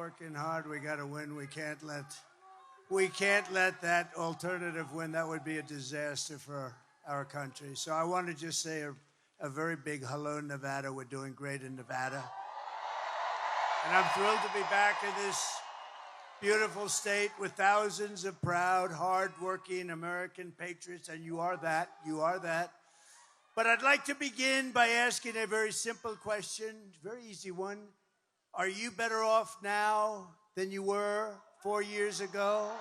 working hard. We got to win. We can't let that alternative win. That would be a disaster for our country. So I want to just say a very big hello, Nevada. We're doing great in Nevada. And I'm thrilled to be back in this beautiful state with thousands of proud, hard-working American patriots, and you are that. You are that. But I'd like to begin by asking a very simple question, very easy one. Are you better off now than you were 4 years ago?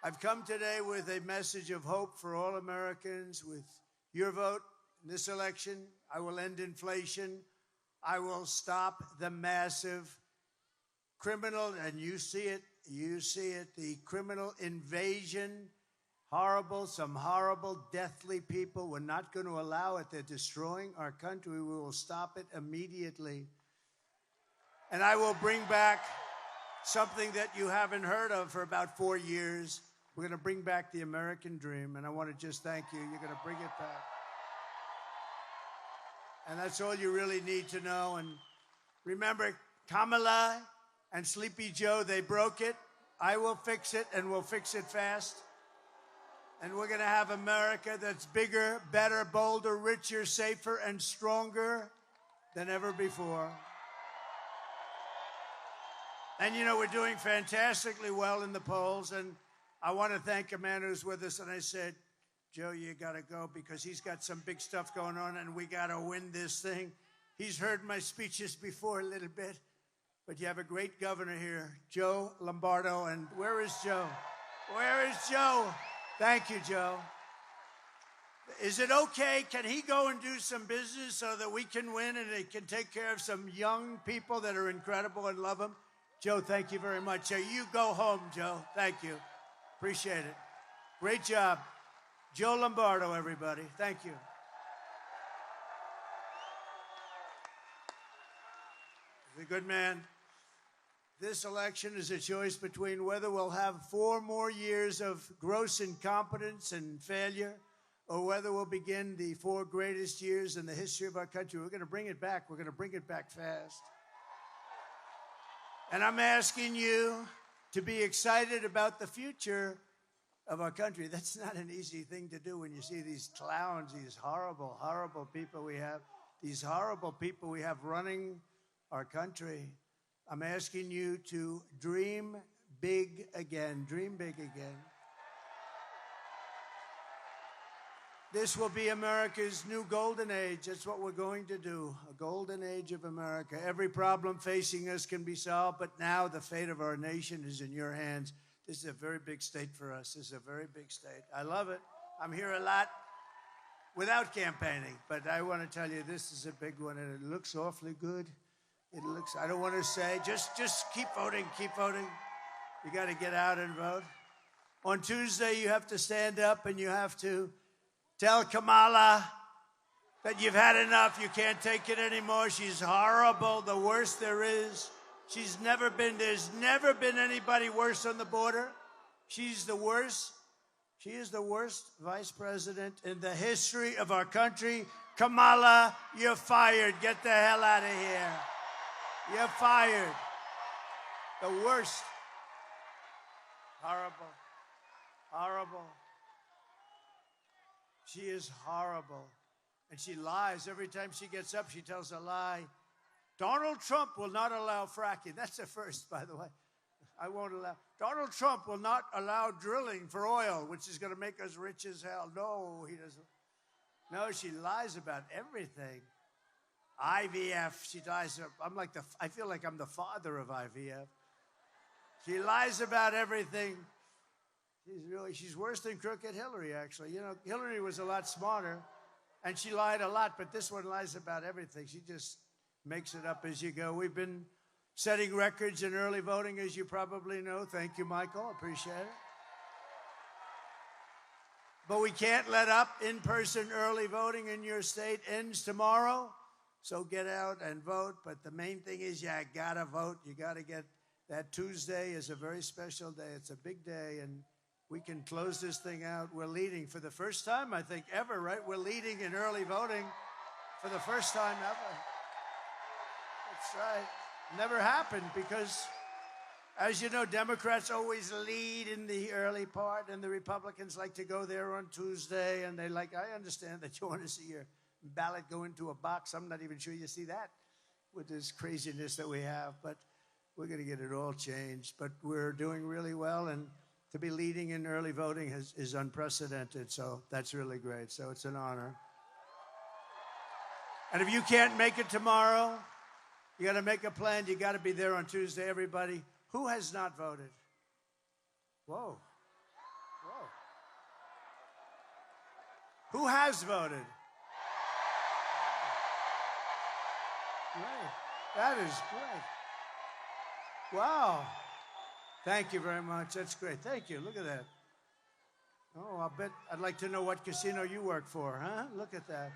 I've come today with a message of hope for all Americans. With your vote in this election, I will end inflation. I will stop the massive criminal, and you see it, the criminal invasion. Some horrible, deathly people. We're not going to allow it. They're destroying our country. We will stop it immediately. And I will bring back something that you haven't heard of for about 4 years. We're going to bring back the American dream, and I want to just thank you. You're going to bring it back. And that's all you really need to know. And remember, Kamala and Sleepy Joe, they broke it. I will fix it, and we'll fix it fast. And we're going to have America that's bigger, better, bolder, richer, safer, and stronger than ever before. And, you know, we're doing fantastically well in the polls. And I want to thank a man who's with us. And I said, Joe, you got to go because he's got some big stuff going on, and we got to win this thing. He's heard my speeches before a little bit. But you have a great governor here, Joe Lombardo. And where is Joe? Where is Joe? Thank you, Joe. Is it okay? Can he go and do some business so that we can win and he can take care of some young people that are incredible and love him? Joe, thank you very much. So you go home, Joe. Thank you. Appreciate it. Great job. Joe Lombardo, everybody. Thank you. He's a good man. This election is a choice between whether we'll have 4 more years of gross incompetence and failure or whether we'll begin the 4 greatest years in the history of our country. We're going to bring it back. We're going to bring it back fast. And I'm asking you to be excited about the future of our country. That's not an easy thing to do when you see these clowns, these horrible, horrible people we have, running our country. I'm asking you to dream big again. Dream big again. This will be America's new golden age. That's what we're going to do, a golden age of America. Every problem facing us can be solved, but now the fate of our nation is in your hands. This is a very big state for us. This is a very big state. I love it. I'm here a lot without campaigning, but I want to tell you this is a big one, and it looks awfully good. It looks, I don't want to say, just keep voting, keep voting. You got to get out and vote. On Tuesday, you have to stand up and you have to tell Kamala that you've had enough. You can't take it anymore. She's horrible, the worst there is. There's never been anybody worse on the border. She's the worst. She is the worst vice president in the history of our country. Kamala, you're fired. Get the hell out of here. You're fired. The worst. Horrible. Horrible. She is horrible. And she lies. Every time she gets up, she tells a lie. Donald Trump will not allow fracking. That's a first, by the way. I won't allow. Donald Trump will not allow drilling for oil, which is going to make us rich as hell. No, he doesn't. No, she lies about everything. IVF, she lies. I feel like I'm the father of IVF. She lies about everything. She's worse than Crooked Hillary, actually. You know, Hillary was a lot smarter, and she lied a lot, but this one lies about everything. She just makes it up as you go. We've been setting records in early voting, as you probably know. Thank you, Michael. Appreciate it. But we can't let up. In-person early voting in your state ends tomorrow. So get out and vote. But the main thing is you got to vote. You got to get that Tuesday is a very special day. It's a big day, and we can close this thing out. We're leading for the first time, I think, ever, right? We're leading in early voting for the first time ever. That's right. Never happened because, as you know, Democrats always lead in the early part, and the Republicans like to go there on Tuesday, and I understand that you want to see your ballot go into a box. I'm not even sure you see that with this craziness that we have, but we're going to get it all changed. But we're doing really well, and to be leading in early voting is unprecedented, so that's really great. So it's an honor. And if you can't make it tomorrow, you got to make a plan. You got to be there on Tuesday, everybody. Who has not voted? Whoa. Whoa. Who has voted? Great. That is great. Wow. Thank you very much. That's great. Thank you. Look at that. Oh, I'd like to know what casino you work for, huh? Look at that.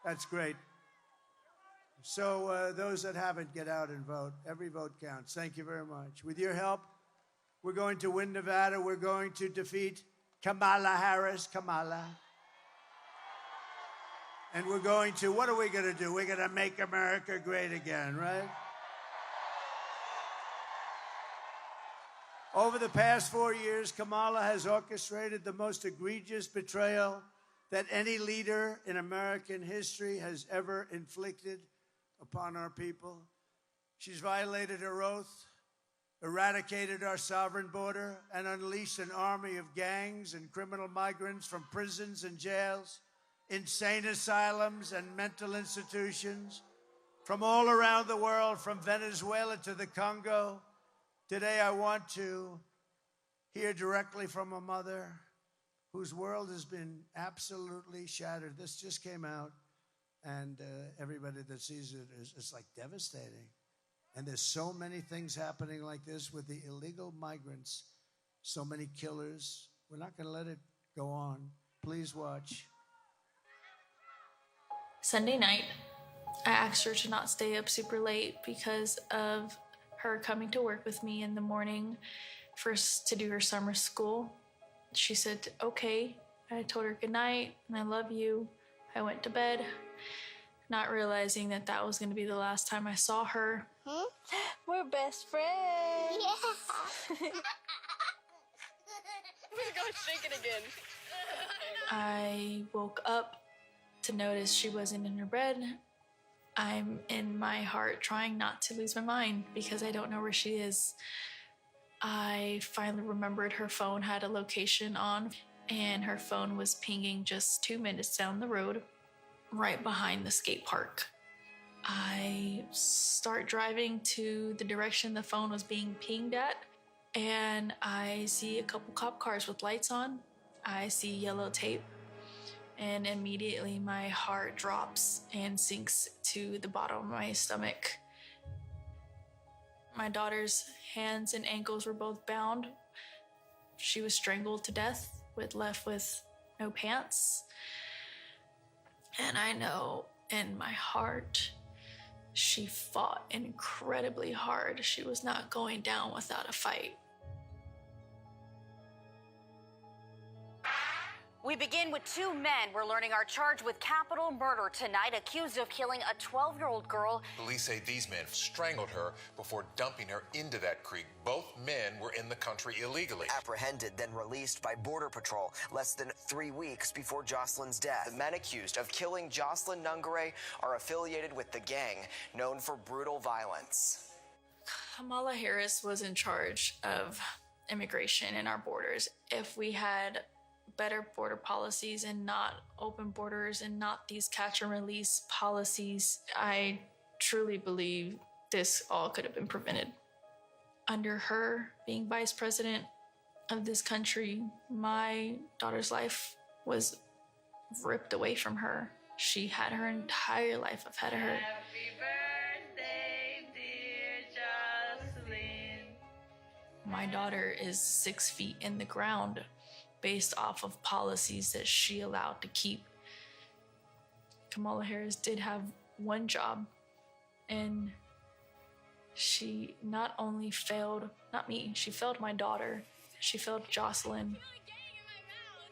That's great. So those that haven't, get out and vote. Every vote counts. Thank you very much. With your help, we're going to win Nevada. We're going to defeat Kamala Harris. Kamala. And we're going to, what are we going to do? We're going to make America great again, right? Over the past 4 years, Kamala has orchestrated the most egregious betrayal that any leader in American history has ever inflicted upon our people. She's violated her oath, eradicated our sovereign border, and unleashed an army of gangs and criminal migrants from prisons and jails, insane asylums and mental institutions, from all around the world, from Venezuela to the Congo. Today, I want to hear directly from a mother whose world has been absolutely shattered. This just came out, and everybody that sees it is like devastating. And there's so many things happening like this with the illegal migrants, so many killers. We're not going to let it go on. Please watch. Sunday night, I asked her to not stay up super late because of her coming to work with me in the morning first to do her summer school. She said, okay. I told her good night and I love you. I went to bed, not realizing that that was going to be the last time I saw her. We're best friends. Yeah. We're going to shake it again. I woke up to notice she wasn't in her bed. I'm in my heart trying not to lose my mind because I don't know where she is. I finally remembered her phone had a location on, and her phone was pinging just 2 minutes down the road, right behind the skate park. I start driving to the direction the phone was being pinged at, and I see a couple cop cars with lights on. I see yellow tape, and immediately my heart drops and sinks to the bottom of my stomach. My daughter's hands and ankles were both bound. She was strangled to death, left with no pants. And I know in my heart, she fought incredibly hard. She was not going down without a fight. We begin with two men we're learning are charged with capital murder tonight, accused of killing a 12-year-old girl. Police say these men strangled her before dumping her into that creek. Both men were in the country illegally. Apprehended, then released by Border Patrol less than 3 weeks before Jocelyn's death. The men accused of killing Jocelyn Nungare are affiliated with the gang known for brutal violence. Kamala Harris was in charge of immigration in our borders. If we had better border policies and not open borders and not these catch and release policies, I truly believe this all could have been prevented. Under her being vice president of this country, my daughter's life was ripped away from her. She had her entire life ahead of her. Happy birthday, dear Jocelyn. My daughter is 6 feet in the ground based off of policies that she allowed to keep. Kamala Harris did have one job, and she not only failed, not me, she failed my daughter. She failed Jocelyn.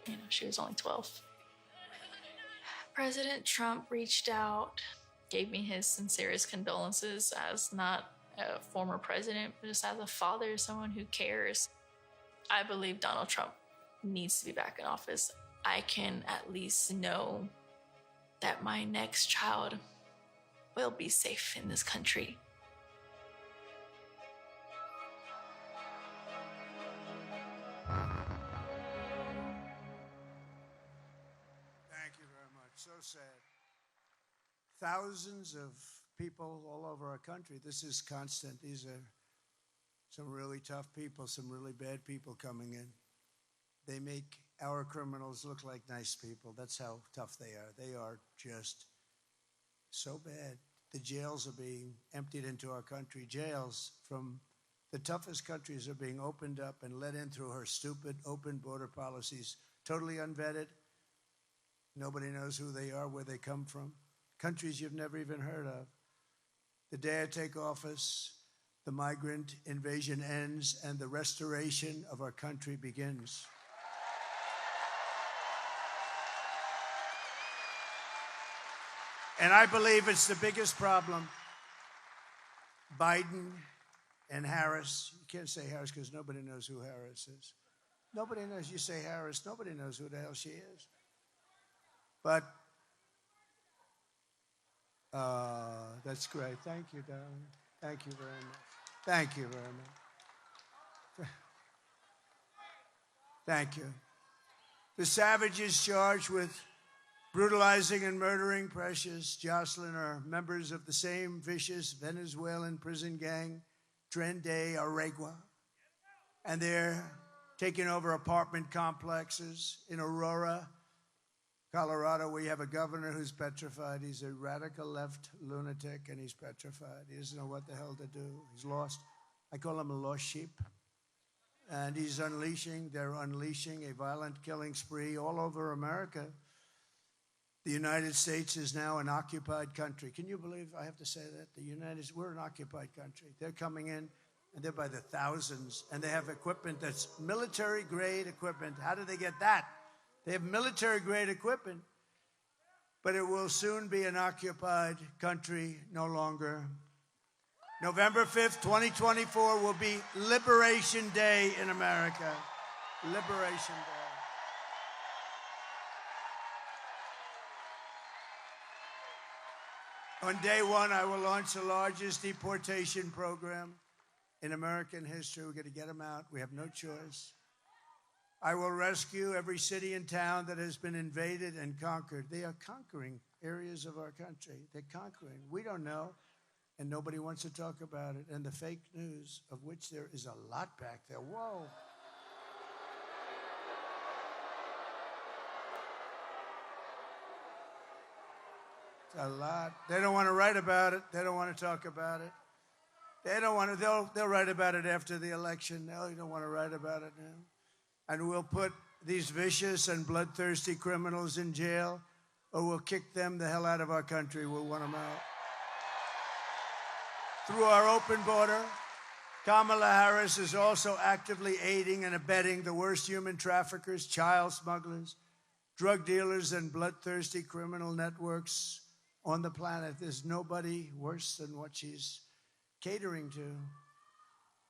You know, she was only 12. President Trump reached out, gave me his sincerest condolences as not a former president, but just as a father, someone who cares. I believe Donald Trump needs to be back in office. I can at least know that my next child will be safe in this country. Thank you very much. So sad. Thousands of people all over our country. This is constant. These are some really tough people, some really bad people coming in. They make our criminals look like nice people. That's how tough they are. They are just so bad. The jails are being emptied into our country. Jails from the toughest countries are being opened up and let in through her stupid open border policies, totally unvetted. Nobody knows who they are, where they come from. Countries you've never even heard of. The day I take office, the migrant invasion ends and the restoration of our country begins. And I believe it's the biggest problem. Biden and Harris, you can't say Harris because nobody knows who Harris is. Nobody knows. You say Harris, nobody knows who the hell she is. But that's great. Thank you, darling. Thank you very much. Thank you very much. Thank you. The savages charged with brutalizing and murdering Precious Jocelyn are members of the same vicious Venezuelan prison gang, Tren de Aragua. And they're taking over apartment complexes in Aurora, Colorado. We have a governor who's petrified. He's a radical left lunatic, and he's petrified. He doesn't know what the hell to do. He's lost. I call him a lost sheep. And they're unleashing a violent killing spree all over America. The United States is now an occupied country. Can you believe I have to say that? We're an occupied country. They're coming in, and they're by the thousands, and they have equipment that's military-grade equipment. How do they get that? They have military-grade equipment, but it will soon be an occupied country no longer. November 5th, 2024 will be Liberation Day in America. Liberation Day. On day one, I will launch the largest deportation program in American history. We're going to get them out. We have no choice. I will rescue every city and town that has been invaded and conquered. They are conquering areas of our country. They're conquering. We don't know, and nobody wants to talk about it. And the fake news, of which there is a lot back there. Whoa. A lot. They don't want to write about it. They don't want to talk about it. They don't want to. They'll write about it after the election. No, you don't want to write about it now. And we'll put these vicious and bloodthirsty criminals in jail, or we'll kick them the hell out of our country. We'll want them out. Through our open border, Kamala Harris is also actively aiding and abetting the worst human traffickers, child smugglers, drug dealers, and bloodthirsty criminal networks on the planet. There's nobody worse than what she's catering to.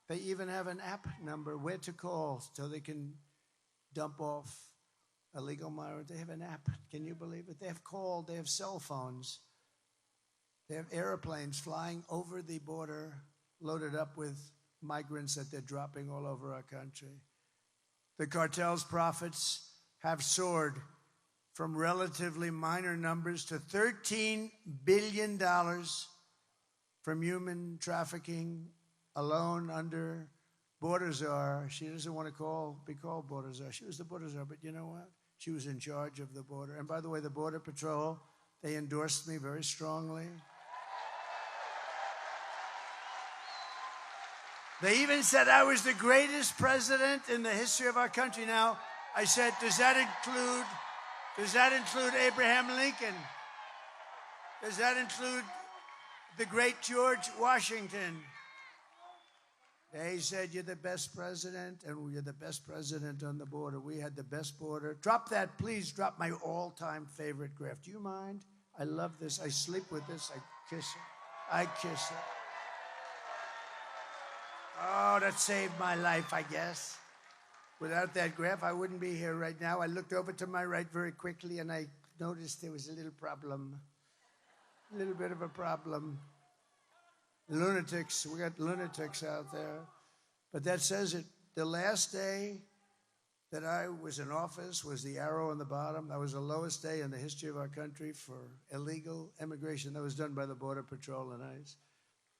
They even have an app number, where to call, so they can dump off illegal migrants. They have an app. Can you believe it? They have called. They have cell phones. They have airplanes flying over the border, loaded up with migrants that they're dropping all over our country. The cartel's profits have soared from relatively minor numbers to $13 billion from human trafficking alone under border czar. She doesn't want to be called border czar. She was the border czar, but you know what? She was in charge of the border. And by the way, the Border Patrol, they endorsed me very strongly. They even said I was the greatest president in the history of our country. Now, I said, does that include Abraham Lincoln? Does that include the great George Washington? They said, you're the best president, and you're the best president on the border. We had the best border. Drop that, please. Drop my all-time favorite graph. Do you mind? I love this. I sleep with this. I kiss it. I kiss it. Oh, that saved my life, I guess. Without that graph, I wouldn't be here right now. I looked over to my right very quickly, and I noticed there was a little problem. A little bit of a problem. Lunatics. We got lunatics out there. But that says it. The last day that I was in office was the arrow on the bottom. That was the lowest day in the history of our country for illegal immigration. That was done by the Border Patrol and ICE.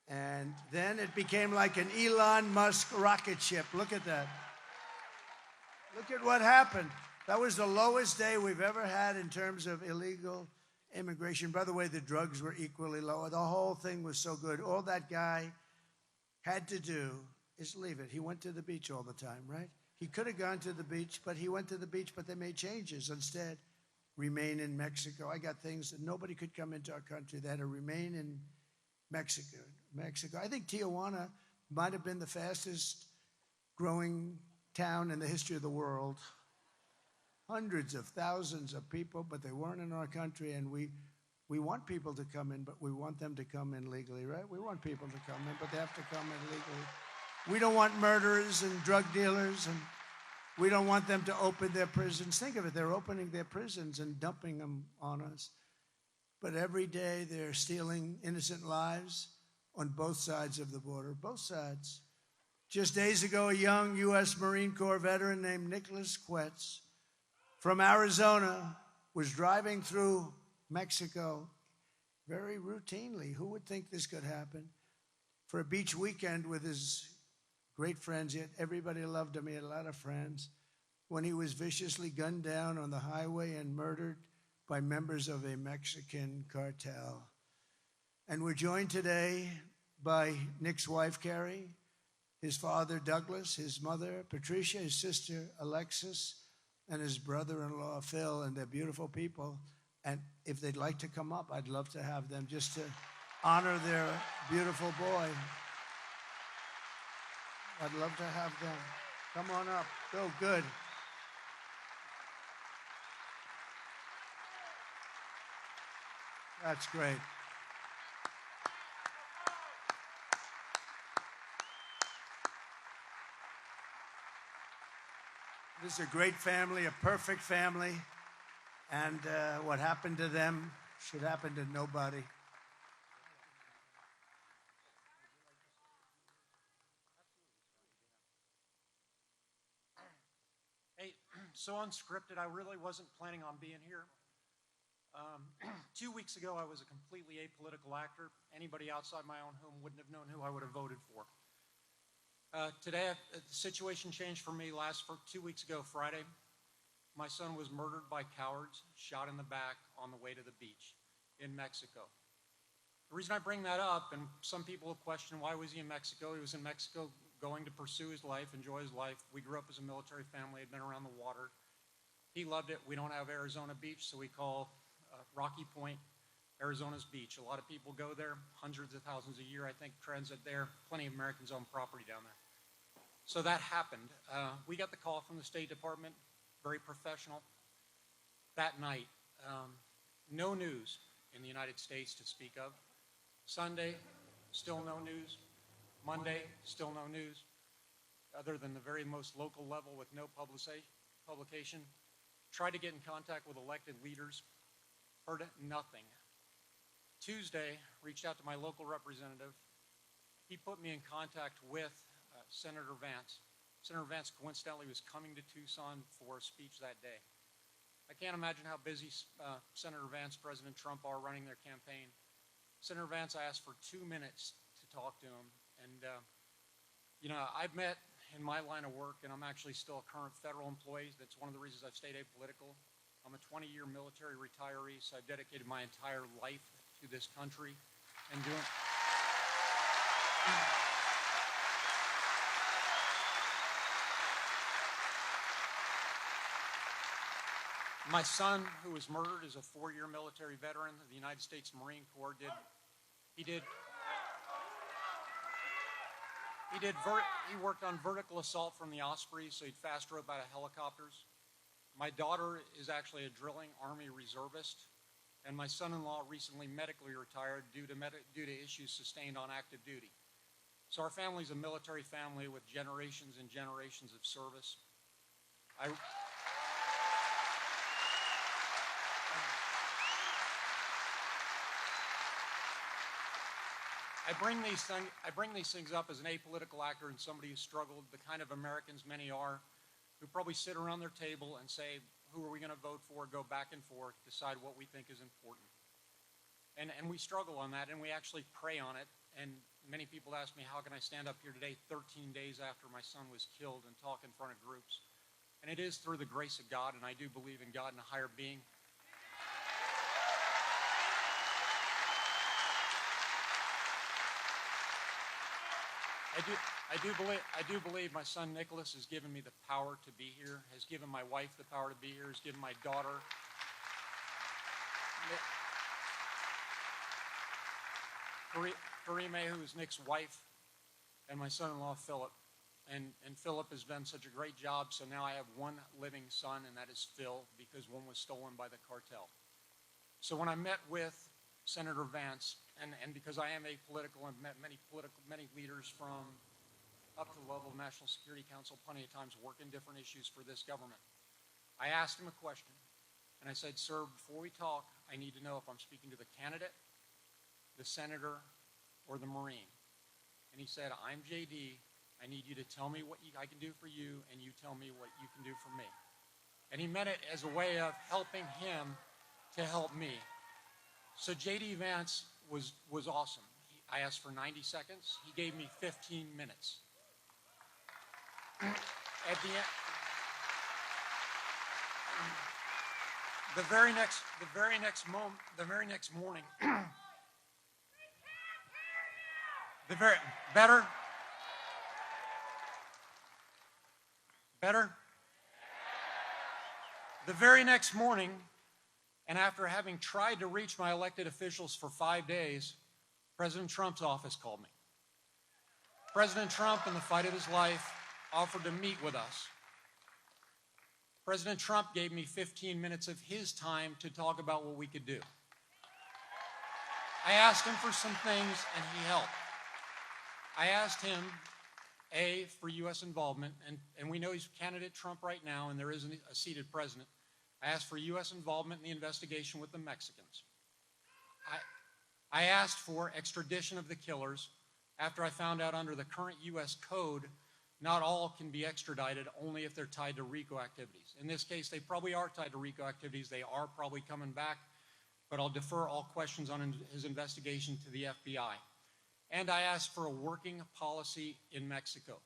And then it became like an Elon Musk rocket ship. Look at that. Look at what happened. That was the lowest day we've ever had in terms of illegal immigration. By the way, the drugs were equally low. The whole thing was so good. All that guy had to do is leave it. He went to the beach all the time, right? He could have gone to the beach, but he went to the beach, but they made changes. Instead, remain in Mexico. I got things that nobody could come into our country. They had to remain in Mexico. I think Tijuana might have been the fastest growing town in the history of the world. Hundreds of thousands of people, but they weren't in our country, and we want people to come in, but we want them to come in legally, right? We want people to come in, but they have to come in legally. We don't want murderers and drug dealers, and we don't want them to open their prisons. Think of it, they're opening their prisons and dumping them on us. But every day they're stealing innocent lives on both sides of the border, both sides. Just days ago, a young U.S. Marine Corps veteran named Nicholas Quetz from Arizona was driving through Mexico very routinely. Who would think this could happen? For a beach weekend with his great friends. Everybody loved him. He had a lot of friends. When he was viciously gunned down on the highway and murdered by members of a Mexican cartel. And we're joined today by Nick's wife, Carrie, his father, Douglas, his mother, Patricia, his sister, Alexis, and his brother-in-law, Phil, and they're beautiful people. And if they'd like to come up, I'd love to have them just to honor their beautiful boy. I'd love to have them. Come on up. Oh, good. That's great. This is a great family, a perfect family, and what happened to them should happen to nobody. So unscripted, I really wasn't planning on being here. 2 weeks ago, I was a completely apolitical actor. Anybody outside my own home wouldn't have known who I would have voted for. Today, the situation changed for me 2 weeks ago, Friday. My son was murdered by cowards, shot in the back on the way to the beach in Mexico. The reason I bring that up, and some people will question, why was he in Mexico? He was in Mexico going to pursue his life, enjoy his life. We grew up as a military family, had been around the water. He loved it. We don't have Arizona Beach, so we call Rocky Point Arizona's beach. A lot of people go there, hundreds of thousands a year, I think, transit there. Plenty of Americans own property down there. So that happened. We got the call from the State Department, very professional. That night, no news in the United States to speak of. Sunday, still no news. Monday, still no news, other than the very most local level with no publication. Tried to get in contact with elected leaders, heard nothing. Tuesday, reached out to my local representative. He put me in contact with Senator Vance. Senator Vance coincidentally was coming to Tucson for a speech that day. I can't imagine how busy Senator Vance, President Trump are running their campaign. Senator Vance, I asked for 2 minutes to talk to him. And, I've met in my line of work, and I'm actually still a current federal employee. That's one of the reasons I've stayed apolitical. I'm a 20-year military retiree, so I've dedicated my entire life to this country and doing... My son, who was murdered, is a 4-year military veteran of the United States Marine Corps. He worked on vertical assault from the Ospreys, so he'd fast rope out of helicopters. My daughter is actually a drilling Army reservist. and my son-in-law recently medically retired due to issues sustained on active duty. So our family's a military family with generations and generations of service. I bring these things up as an apolitical actor and somebody who struggled, the kind of Americans many are, who probably sit around their table and say, who are we going to vote for, go back and forth, decide what we think is important. And we struggle on that, and we actually pray on it. And many people ask me, how can I stand up here today 13 days after my son was killed and talk in front of groups? And it is through the grace of God, and I do believe in God and a higher being. I do believe my son Nicholas has given me the power to be here, has given my wife the power to be here, has given my daughter. Karime, who is Nick's wife, and my son-in-law Philip. And Philip has done such a great job, so now I have one living son, and that is Phil, because one was stolen by the cartel. So when I met with Senator Vance, and because I am apolitical and met many leaders from up to the level of National Security Council plenty of times working different issues for this government, I asked him a question, and I said, sir, before we talk, I need to know if I'm speaking to the candidate, the senator, or the Marine. And he said, I'm JD. I need you to tell me what I can do for you, and you tell me what you can do for me. And he meant it as a way of helping him to help me. So JD Vance was awesome. I asked for 90 seconds. He gave me 15 minutes. At the end, the very next morning, better. The very next morning, and after having tried to reach my elected officials for 5 days, President Trump's office called me. President Trump, in the fight of his life, offered to meet with us. President Trump gave me 15 minutes of his time to talk about what we could do. I asked him for some things, and he helped. I asked him, A, for U.S. involvement, and we know he's candidate Trump right now, and there isn't a seated president. I asked for U.S. involvement in the investigation with the Mexicans. I asked for extradition of the killers after I found out under the current U.S. code, not all can be extradited, only if they're tied to RICO activities. In this case, they probably are tied to RICO activities. They are probably coming back, but I'll defer all questions on his investigation to the FBI. And I asked for a working policy in Mexico.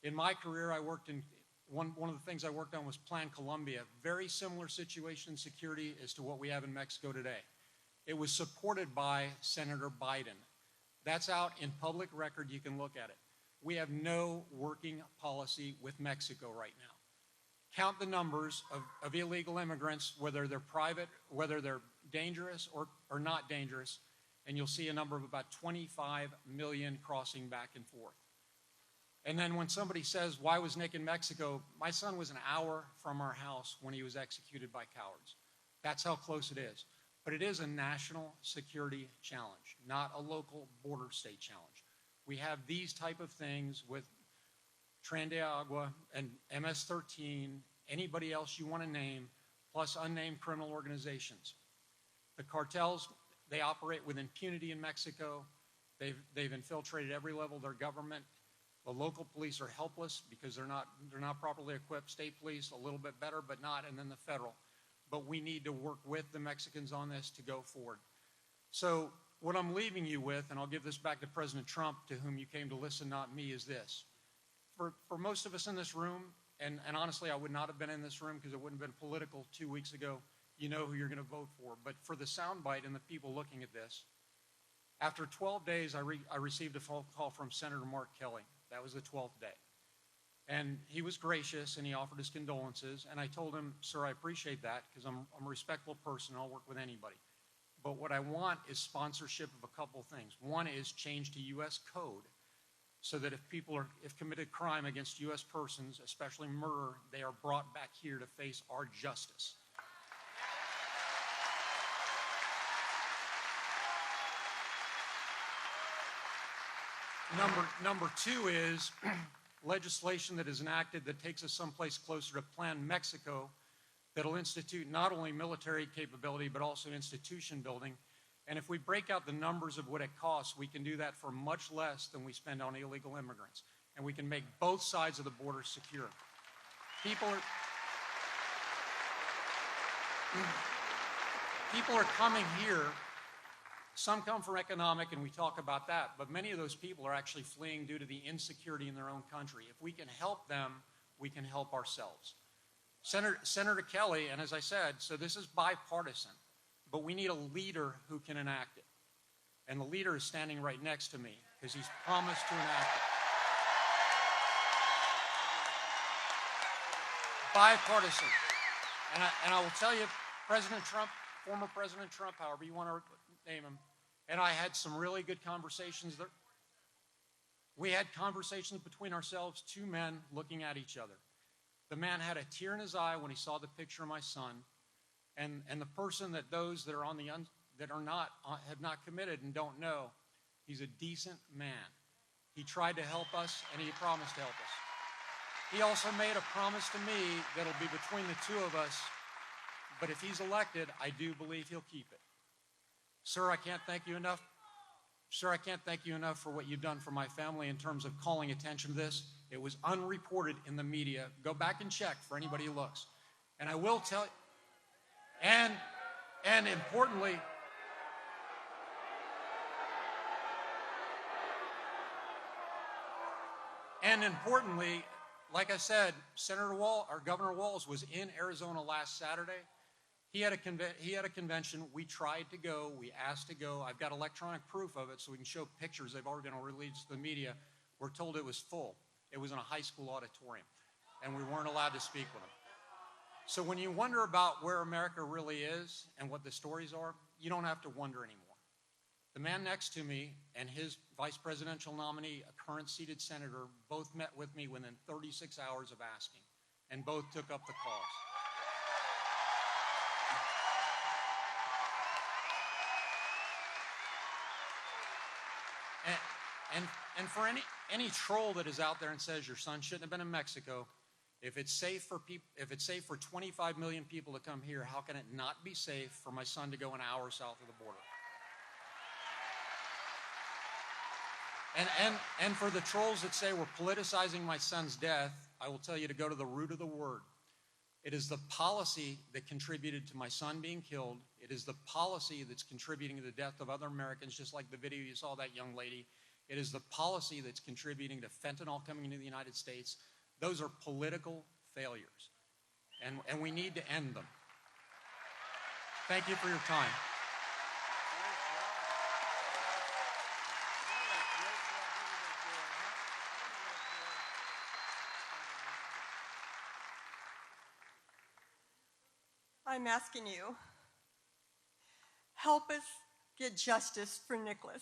In my career, I worked in, one of the things I worked on was Plan Colombia, very similar situation in security as to what we have in Mexico today. It was supported by Senator Biden. That's out in public record, you can look at it. We have no working policy with Mexico right now. Count the numbers of illegal immigrants, whether they're private, whether they're dangerous or not dangerous, and you'll see a number of about 25 million crossing back and forth. And then when somebody says, why was Nick in Mexico? My son was an hour from our house when he was executed by cowards. That's how close it is. But it is a national security challenge, not a local border state challenge. We have these type of things with Tren de Agua and MS-13, anybody else you want to name, plus unnamed criminal organizations. The cartels, they operate with impunity in Mexico. They've infiltrated every level of their government. The local police are helpless because they're not properly equipped. State police, a little bit better, but not, and then the federal. But we need to work with the Mexicans on this to go forward. So what I'm leaving you with, and I'll give this back to President Trump, to whom you came to listen, not me, is this. For most of us in this room, and honestly, I would not have been in this room because it wouldn't have been political 2 weeks ago, you know who you're going to vote for. But for the soundbite and the people looking at this, after 12 days, I received a phone call from Senator Mark Kelly. That was the 12th day. And he was gracious, and he offered his condolences. And I told him, sir, I appreciate that because I'm a respectful person. I'll work with anybody. But what I want is sponsorship of a couple things. One is change to U.S. code so that if people have committed crime against U.S. persons, especially murder, they are brought back here to face our justice. Number two is legislation that is enacted that takes us someplace closer to Plan Mexico, that'll institute not only military capability, but also institution building. And if we break out the numbers of what it costs, we can do that for much less than we spend on illegal immigrants. And we can make both sides of the border secure. People are coming here. Some come for economic, and we talk about that, but many of those people are actually fleeing due to the insecurity in their own country. If we can help them, we can help ourselves. Senator Kelly, and as I said, so this is bipartisan, but we need a leader who can enact it. And the leader is standing right next to me because he's promised to enact it. Bipartisan. And I will tell you, President Trump, former President Trump, however you want to name him, and I had some really good conversations there. We had conversations between ourselves, two men looking at each other. The man had a tear in his eye when he saw the picture of my son, and the person that those that are on the that are not have not committed and don't know, he's a decent man. He tried to help us, and he promised to help us. He also made a promise to me that'll be between the two of us, but if he's elected, I do believe he'll keep it. Sir, I can't thank you enough. Sir, I can't thank you enough for what you've done for my family in terms of calling attention to this. It was unreported in the media. Go back and check for anybody who looks. And I will tell you, and importantly, like I said, Governor Walz was in Arizona last Saturday. He had a convention. We tried to go. We asked to go. I've got electronic proof of it so we can show pictures. They've already been released to the media. We're told it was full. It was in a high school auditorium, and we weren't allowed to speak with him. So when you wonder about where America really is and what the stories are, you don't have to wonder anymore. The man next to me and his vice presidential nominee, a current seated senator, both met with me within 36 hours of asking, and both took up the cause. And for any troll that is out there and says your son shouldn't have been in Mexico, if it's safe for 25 million people to come here, how can it not be safe for my son to go an hour south of the border? And for the trolls that say we're politicizing my son's death, I will tell you to go to the root of the word. It is the policy that contributed to my son being killed. It is the policy that's contributing to the death of other Americans, just like the video you saw that young lady. It is the policy that's contributing to fentanyl coming into the United States. Those are political failures, and we need to end them. Thank you for your time. I'm asking you, help us get justice for Nicholas.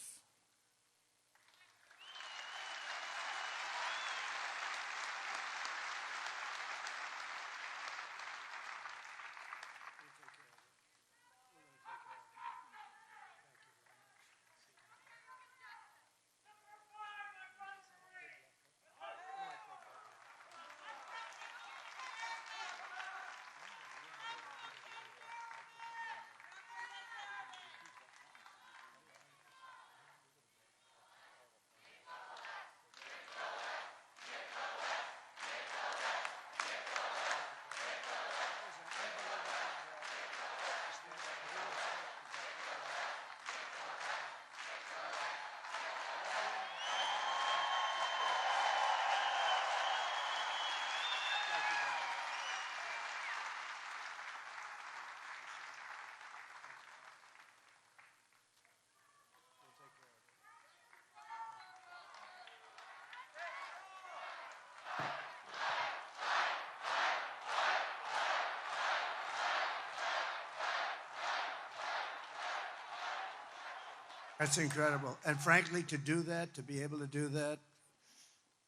That's incredible. And frankly, to do that, to be able to do that,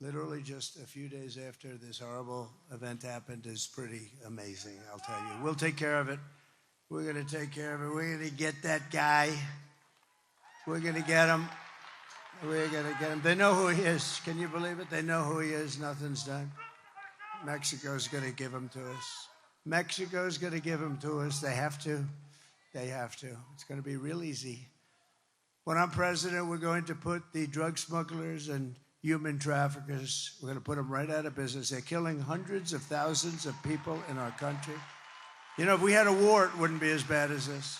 literally just a few days after this horrible event happened is pretty amazing, I'll tell you. We'll take care of it. We're going to take care of it. We're going to get that guy. We're going to get him. We're going to get him. They know who he is. Can you believe it? They know who he is. Nothing's done. Mexico's going to give him to us. Mexico's going to give him to us. They have to. They have to. It's going to be real easy. When I'm president, we're going to put the drug smugglers and human traffickers, we're going to put them right out of business. They're killing hundreds of thousands of people in our country. You know, if we had a war, it wouldn't be as bad as this.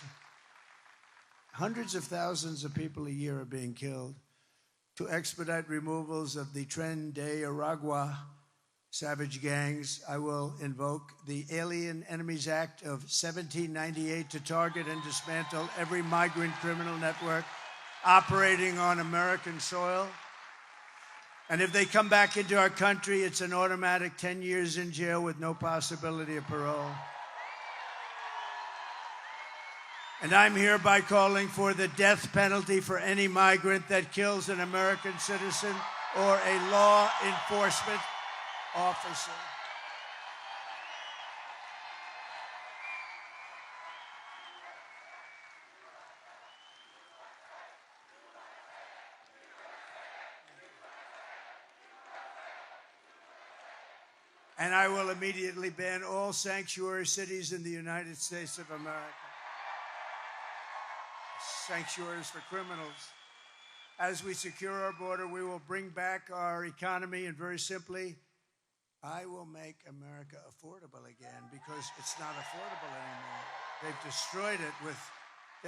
Hundreds of thousands of people a year are being killed. To expedite removals of the Tren de Aragua savage gangs, I will invoke the Alien Enemies Act of 1798 to target and dismantle every migrant criminal network operating on American soil. And if they come back into our country, it's an automatic 10 years in jail with no possibility of parole. And I'm hereby calling for the death penalty for any migrant that kills an American citizen or a law enforcement officer. And I will immediately ban all sanctuary cities in the United States of America. Sanctuaries for criminals. As we secure our border, we will bring back our economy, and very simply, I will make America affordable again, because it's not affordable anymore. They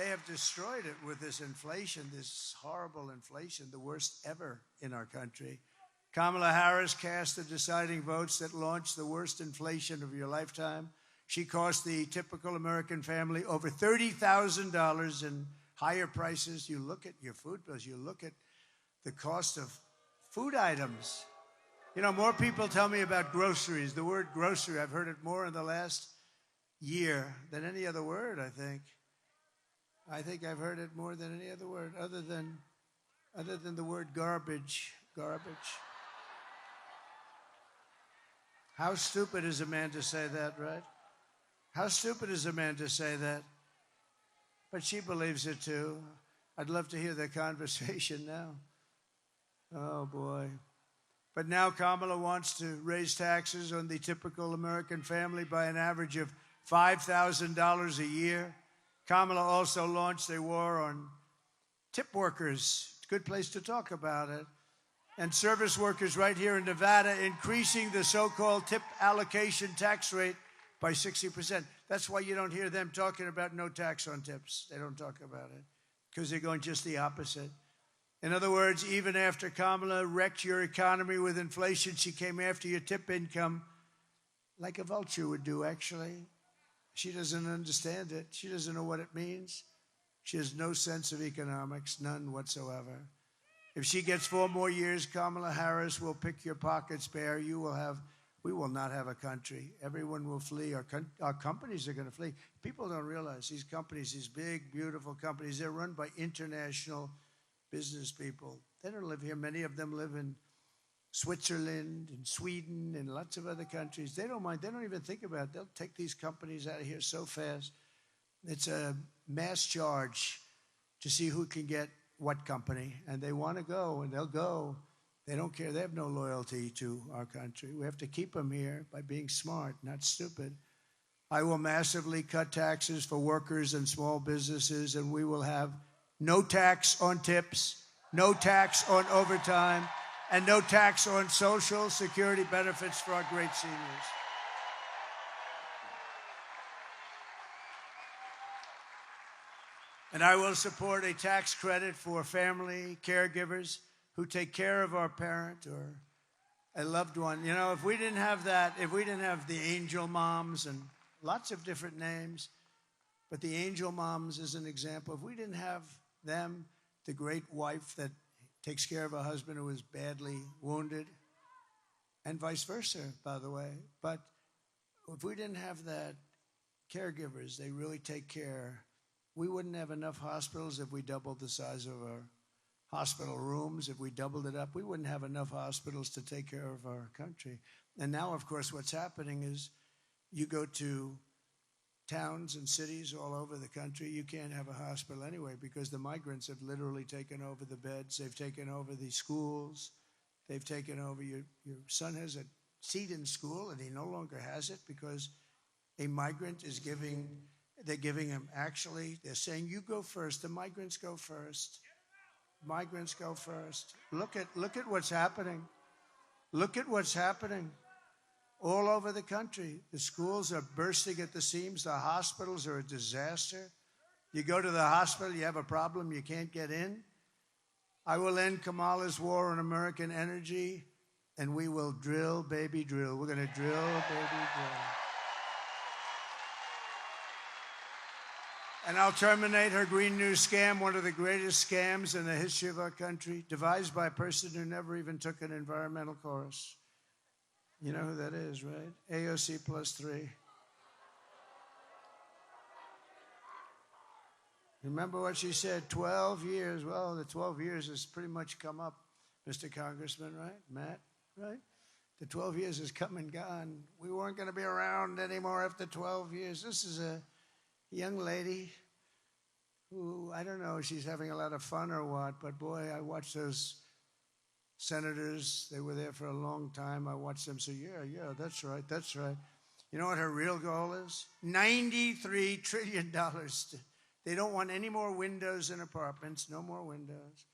have destroyed it with this inflation, this horrible inflation, the worst ever in our country. Kamala Harris cast the deciding votes that launched the worst inflation of your lifetime. She cost the typical American family over $30,000 in higher prices. You look at your food bills, you look at the cost of food items. You know, more people tell me about groceries. The word grocery, I've heard it more in the last year than any other word, I think. I think I've heard it more than any other word, other than the word garbage. Garbage. How stupid is a man to say that, right? How stupid is a man to say that? But she believes it too. I'd love to hear that conversation now. Oh, boy. But now Kamala wants to raise taxes on the typical American family by an average of $5,000 a year. Kamala also launched a war on tip workers. Good place to talk about it. And service workers right here in Nevada, increasing the so-called tip allocation tax rate by 60%. That's why you don't hear them talking about no tax on tips. They don't talk about it because they're going just the opposite. In other words, even after Kamala wrecked your economy with inflation, she came after your tip income like a vulture would do, actually. She doesn't understand it. She doesn't know what it means. She has no sense of economics, none whatsoever. If she gets 4 more years, Kamala Harris will pick your pockets bare. We will not have a country. Everyone will flee. Our companies are going to flee. People don't realize these companies, these big, beautiful companies, they're run by international business people. They don't live here. Many of them live in Switzerland and Sweden and lots of other countries. They don't mind. They don't even think about it. They'll take these companies out of here so fast. It's a mass charge to see who can get what company. And they want to go, and they'll go. They don't care. They have no loyalty to our country. We have to keep them here by being smart, not stupid. I will massively cut taxes for workers and small businesses, and we will have no tax on tips, no tax on overtime, and no tax on Social Security benefits for our great seniors. And I will support a tax credit for family caregivers who take care of our parent or a loved one. You know, if we didn't have that, if we didn't have the angel moms and lots of different names, but the angel moms is an example. If we didn't have them, the great wife that takes care of a husband who is badly wounded, and vice versa, by the way. But if we didn't have that, caregivers, they really take care. We wouldn't have enough hospitals if we doubled the size of our hospital rooms. If we doubled it up, we wouldn't have enough hospitals to take care of our country. And now, of course, what's happening is you go to towns and cities all over the country, you can't have a hospital anyway because the migrants have literally taken over the beds. They've taken over the schools. They've taken over your son has a seat in school and he no longer has it because a migrant is they're giving him, actually, they're saying, you go first. The migrants go first. Migrants go first. Look at what's happening. Look at what's happening all over the country. The schools are bursting at the seams. The hospitals are a disaster. You go to the hospital, you have a problem, you can't get in. I will end Kamala's war on American energy, and we will drill, baby, drill. We're going to drill, baby, drill. And I'll terminate her Green New scam, one of the greatest scams in the history of our country, devised by a person who never even took an environmental course. You know who that is, right? AOC plus 3. Remember what she said, 12 years. Well, the 12 years has pretty much come up, Mr. Congressman, right? Matt, right? The 12 years has come and gone. We weren't going to be around anymore after 12 years. This is a young lady who, I don't know if she's having a lot of fun or what, but boy, I watched those senators. They were there for a long time. I watched them say, yeah, that's right, that's right. You know what her real goal is? $93 trillion. They don't want any more windows in apartments, no more windows.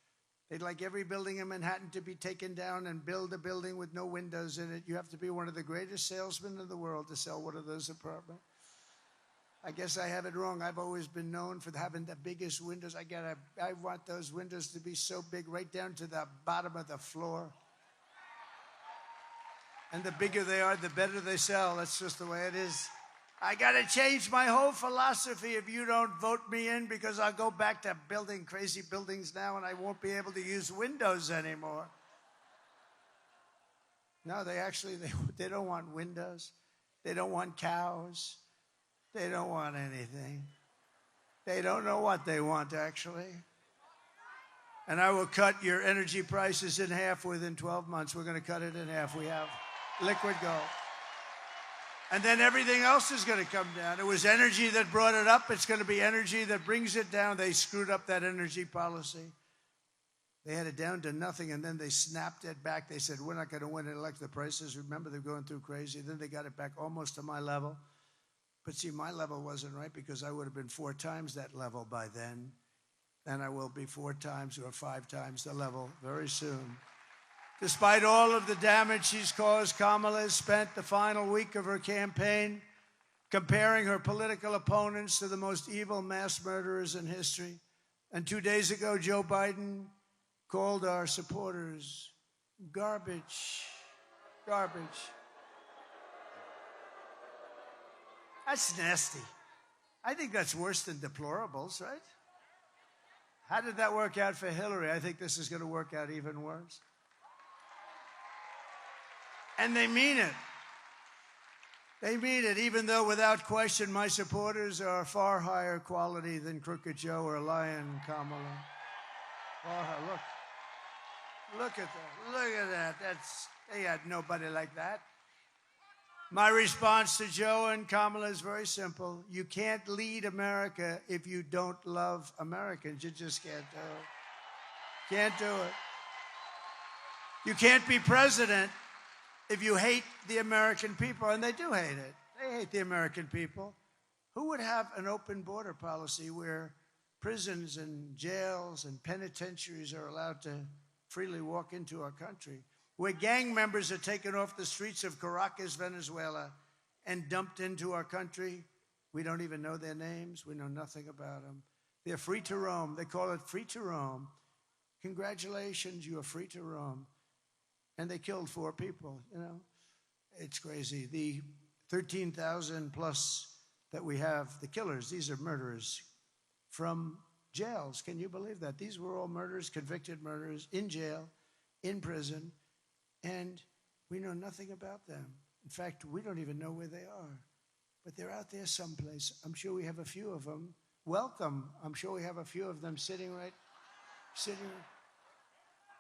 They'd like every building in Manhattan to be taken down and build a building with no windows in it. You have to be one of the greatest salesmen in the world to sell one of those apartments. I guess I have it wrong. I've always been known for having the biggest windows. I want those windows to be so big, right down to the bottom of the floor. And the bigger they are, the better they sell. That's just the way it is. I got to change my whole philosophy if you don't vote me in, because I'll go back to building crazy buildings now and I won't be able to use windows anymore. No, they don't want windows. They don't want cows. They don't want anything. They don't know what they want, actually. And I will cut your energy prices in half within 12 months. We're going to cut it in half. We have liquid gold. And then everything else is going to come down. It was energy that brought it up. It's going to be energy that brings it down. They screwed up that energy policy. They had it down to nothing, and then they snapped it back. They said, we're not going to win and elect the prices. Remember, they're going through crazy. Then they got it back almost to my level. But see, my level wasn't right because I would have been 4 times that level by then. And I will be 4 times or 5 times the level very soon. Despite all of the damage she's caused, Kamala has spent the final week of her campaign comparing her political opponents to the most evil mass murderers in history. And 2 days ago, Joe Biden called our supporters garbage. Garbage. That's nasty. I think that's worse than deplorables, right? How did that work out for Hillary? I think this is going to work out even worse. And they mean it. They mean it, even though without question my supporters are far higher quality than Crooked Joe or Lion Kamala. Look at that. Look at that. They had nobody like that. My response to Joe and Kamala is very simple. You can't lead America if you don't love Americans. You just can't do it. Can't do it. You can't be president if you hate the American people, and they do hate it. They hate the American people. Who would have an open border policy where prisons and jails and penitentiaries are allowed to freely walk into our country? Where gang members are taken off the streets of Caracas, Venezuela, and dumped into our country. We don't even know their names. We know nothing about them. They're free to roam. They call it free to roam. Congratulations, you are free to roam. And they killed 4 people, you know. It's crazy. The 13,000 plus that we have, the killers, these are murderers from jails. Can you believe that? These were all murderers, convicted murderers, in jail, in prison. And we know nothing about them. In fact, we don't even know where they are. But they're out there someplace. I'm sure we have a few of them. Welcome. I'm sure we have a few of them sitting.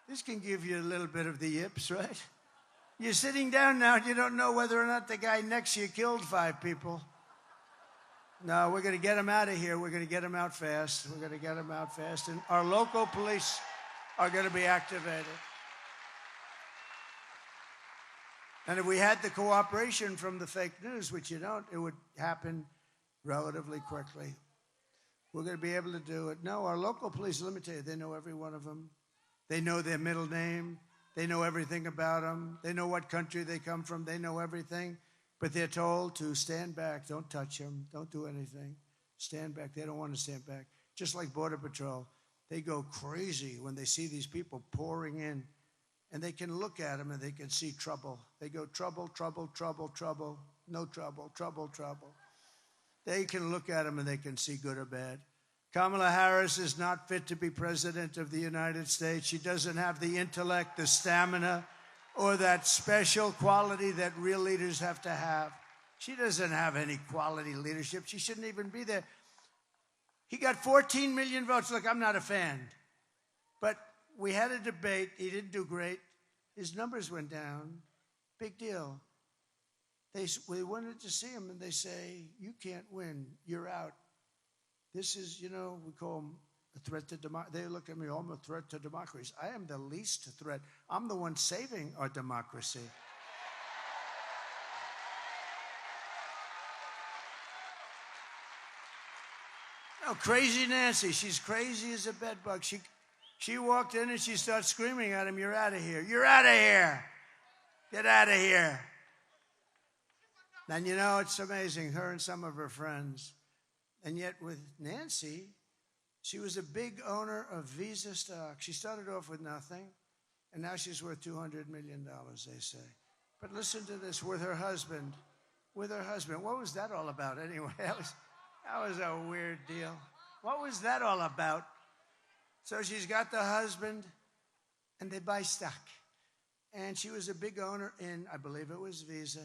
This can give you a little bit of the yips, right? You're sitting down now and you don't know whether or not the guy next to you killed 5 people. No, we're going to get them out of here. We're going to get them out fast. We're going to get them out fast. And our local police are going to be activated. And if we had the cooperation from the fake news, which you don't, it would happen relatively quickly. We're going to be able to do it. No, our local police, let me tell you, they know every one of them. They know their middle name. They know everything about them. They know what country they come from. They know everything. But they're told to stand back. Don't touch them. Don't do anything. Stand back. They don't want to stand back. Just like Border Patrol. They go crazy when they see these people pouring in. And they can look at them and they can see trouble. They go trouble, trouble, trouble, trouble. No trouble, trouble, trouble. They can look at them and they can see good or bad. Kamala Harris is not fit to be president of the United States. She doesn't have the intellect, the stamina, or that special quality that real leaders have to have. She doesn't have any quality leadership. She shouldn't even be there. He got 14 million votes. Look, I'm not a fan. But we had a debate. He didn't do great. His numbers went down. Big deal. We wanted to see him, and they say, you can't win. You're out. This is, we call him a threat to democracy. They look at me, I'm a threat to democracy. I am the least threat. I'm the one saving our democracy. No, crazy Nancy. She's crazy as a bedbug. She walked in and she starts screaming at him, you're out of here. You're out of here. Get out of here. And it's amazing, her and some of her friends. And yet with Nancy, she was a big owner of Visa stock. She started off with nothing, and now she's worth $200 million, they say. But listen to this, with her husband. What was that all about anyway? That was a weird deal. What was that all about? So she's got the husband, and they buy stock. And she was a big owner in, I believe it was Visa,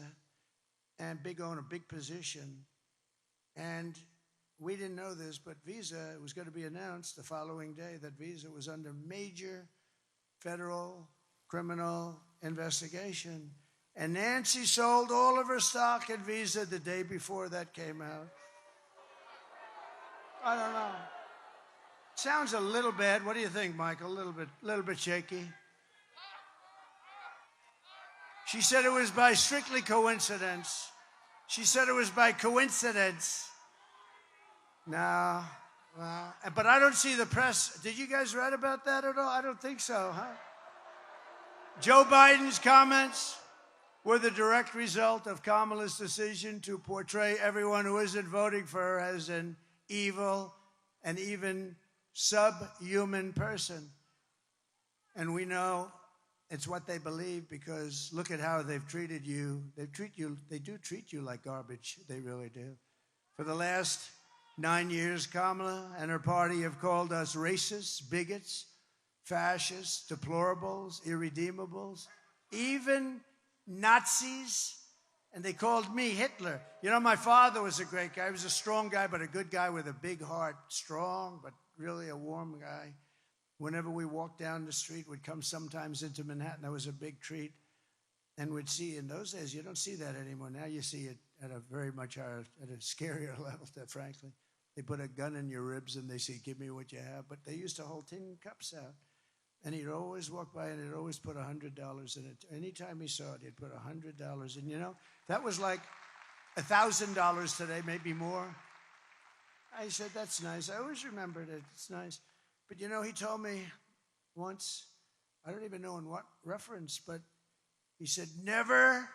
and big owner, big position. And we didn't know this, but Visa, it was going to be announced the following day that Visa was under major federal criminal investigation. And Nancy sold all of her stock at Visa the day before that came out. I don't know. Sounds a little bad. What do you think, Michael? A little bit shaky. She said it was by strictly coincidence. She said it was by coincidence. No. Well, but I don't see the press. Did you guys read about that at all? I don't think so, huh? Joe Biden's comments were the direct result of Kamala's decision to portray everyone who isn't voting for her as an evil and even subhuman person. And we know it's what they believe, because look at how they've treated you. They do treat you like garbage. They really do. For the last 9 years, Kamala and her party have called us racists, bigots, fascists, deplorables, irredeemables, even Nazis, and they called me Hitler. My father was a great guy. He was a strong guy, but a good guy with a big heart. Strong, but really a warm guy. Whenever we walked down the street, we'd come sometimes into Manhattan. That was a big treat. And we'd see, in those days, you don't see that anymore. Now you see it at a very much higher, at a scarier level, frankly. They put a gun in your ribs and they say, give me what you have. But they used to hold tin cups out. And he'd always walk by and he'd always put $100 in it. Anytime he saw it, he'd put $100 in. That was like $1,000 today, maybe more. I said, that's nice. I always remembered it. It's nice. But he told me once, I don't even know in what reference, but he said, never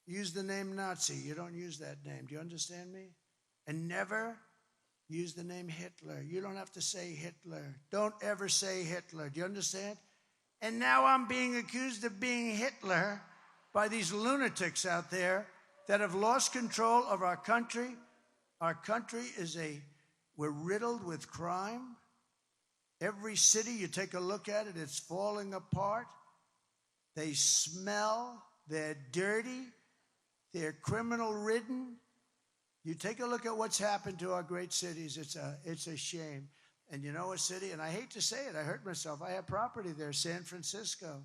use the name Nazi. You don't use that name. Do you understand me? And never use the name Hitler. You don't have to say Hitler. Don't ever say Hitler. Do you understand? And now I'm being accused of being Hitler by these lunatics out there that have lost control of our country. Our country we're riddled with crime. Every city, you take a look at it, it's falling apart. They smell, they're dirty, they're criminal-ridden. You take a look at what's happened to our great cities, it's a shame. And a city, and I hate to say it, I hurt myself. I have property there, San Francisco.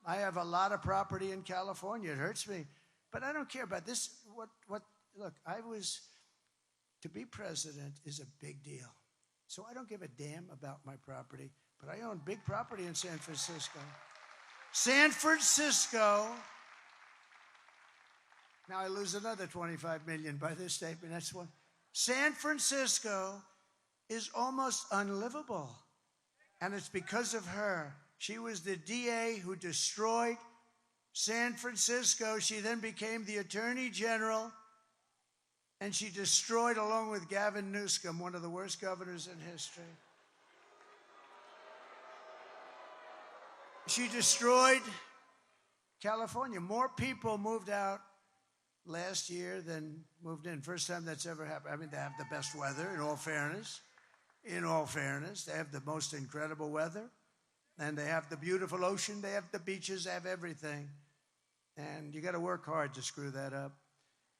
I have a lot of property in California. It hurts me. But I don't care about this. Look, to be president is a big deal. So I don't give a damn about my property, but I own big property in San Francisco. San Francisco. Now I lose another 25 million by this statement. That's one. San Francisco is almost unlivable. And it's because of her. She was the DA who destroyed San Francisco. She then became the Attorney General. And she destroyed, along with Gavin Newsom, one of the worst governors in history. She destroyed California. More people moved out last year than moved in. First time that's ever happened. I mean, they have the best weather, in all fairness. In all fairness, they have the most incredible weather. And they have the beautiful ocean. They have the beaches. They have everything. And you got to work hard to screw that up.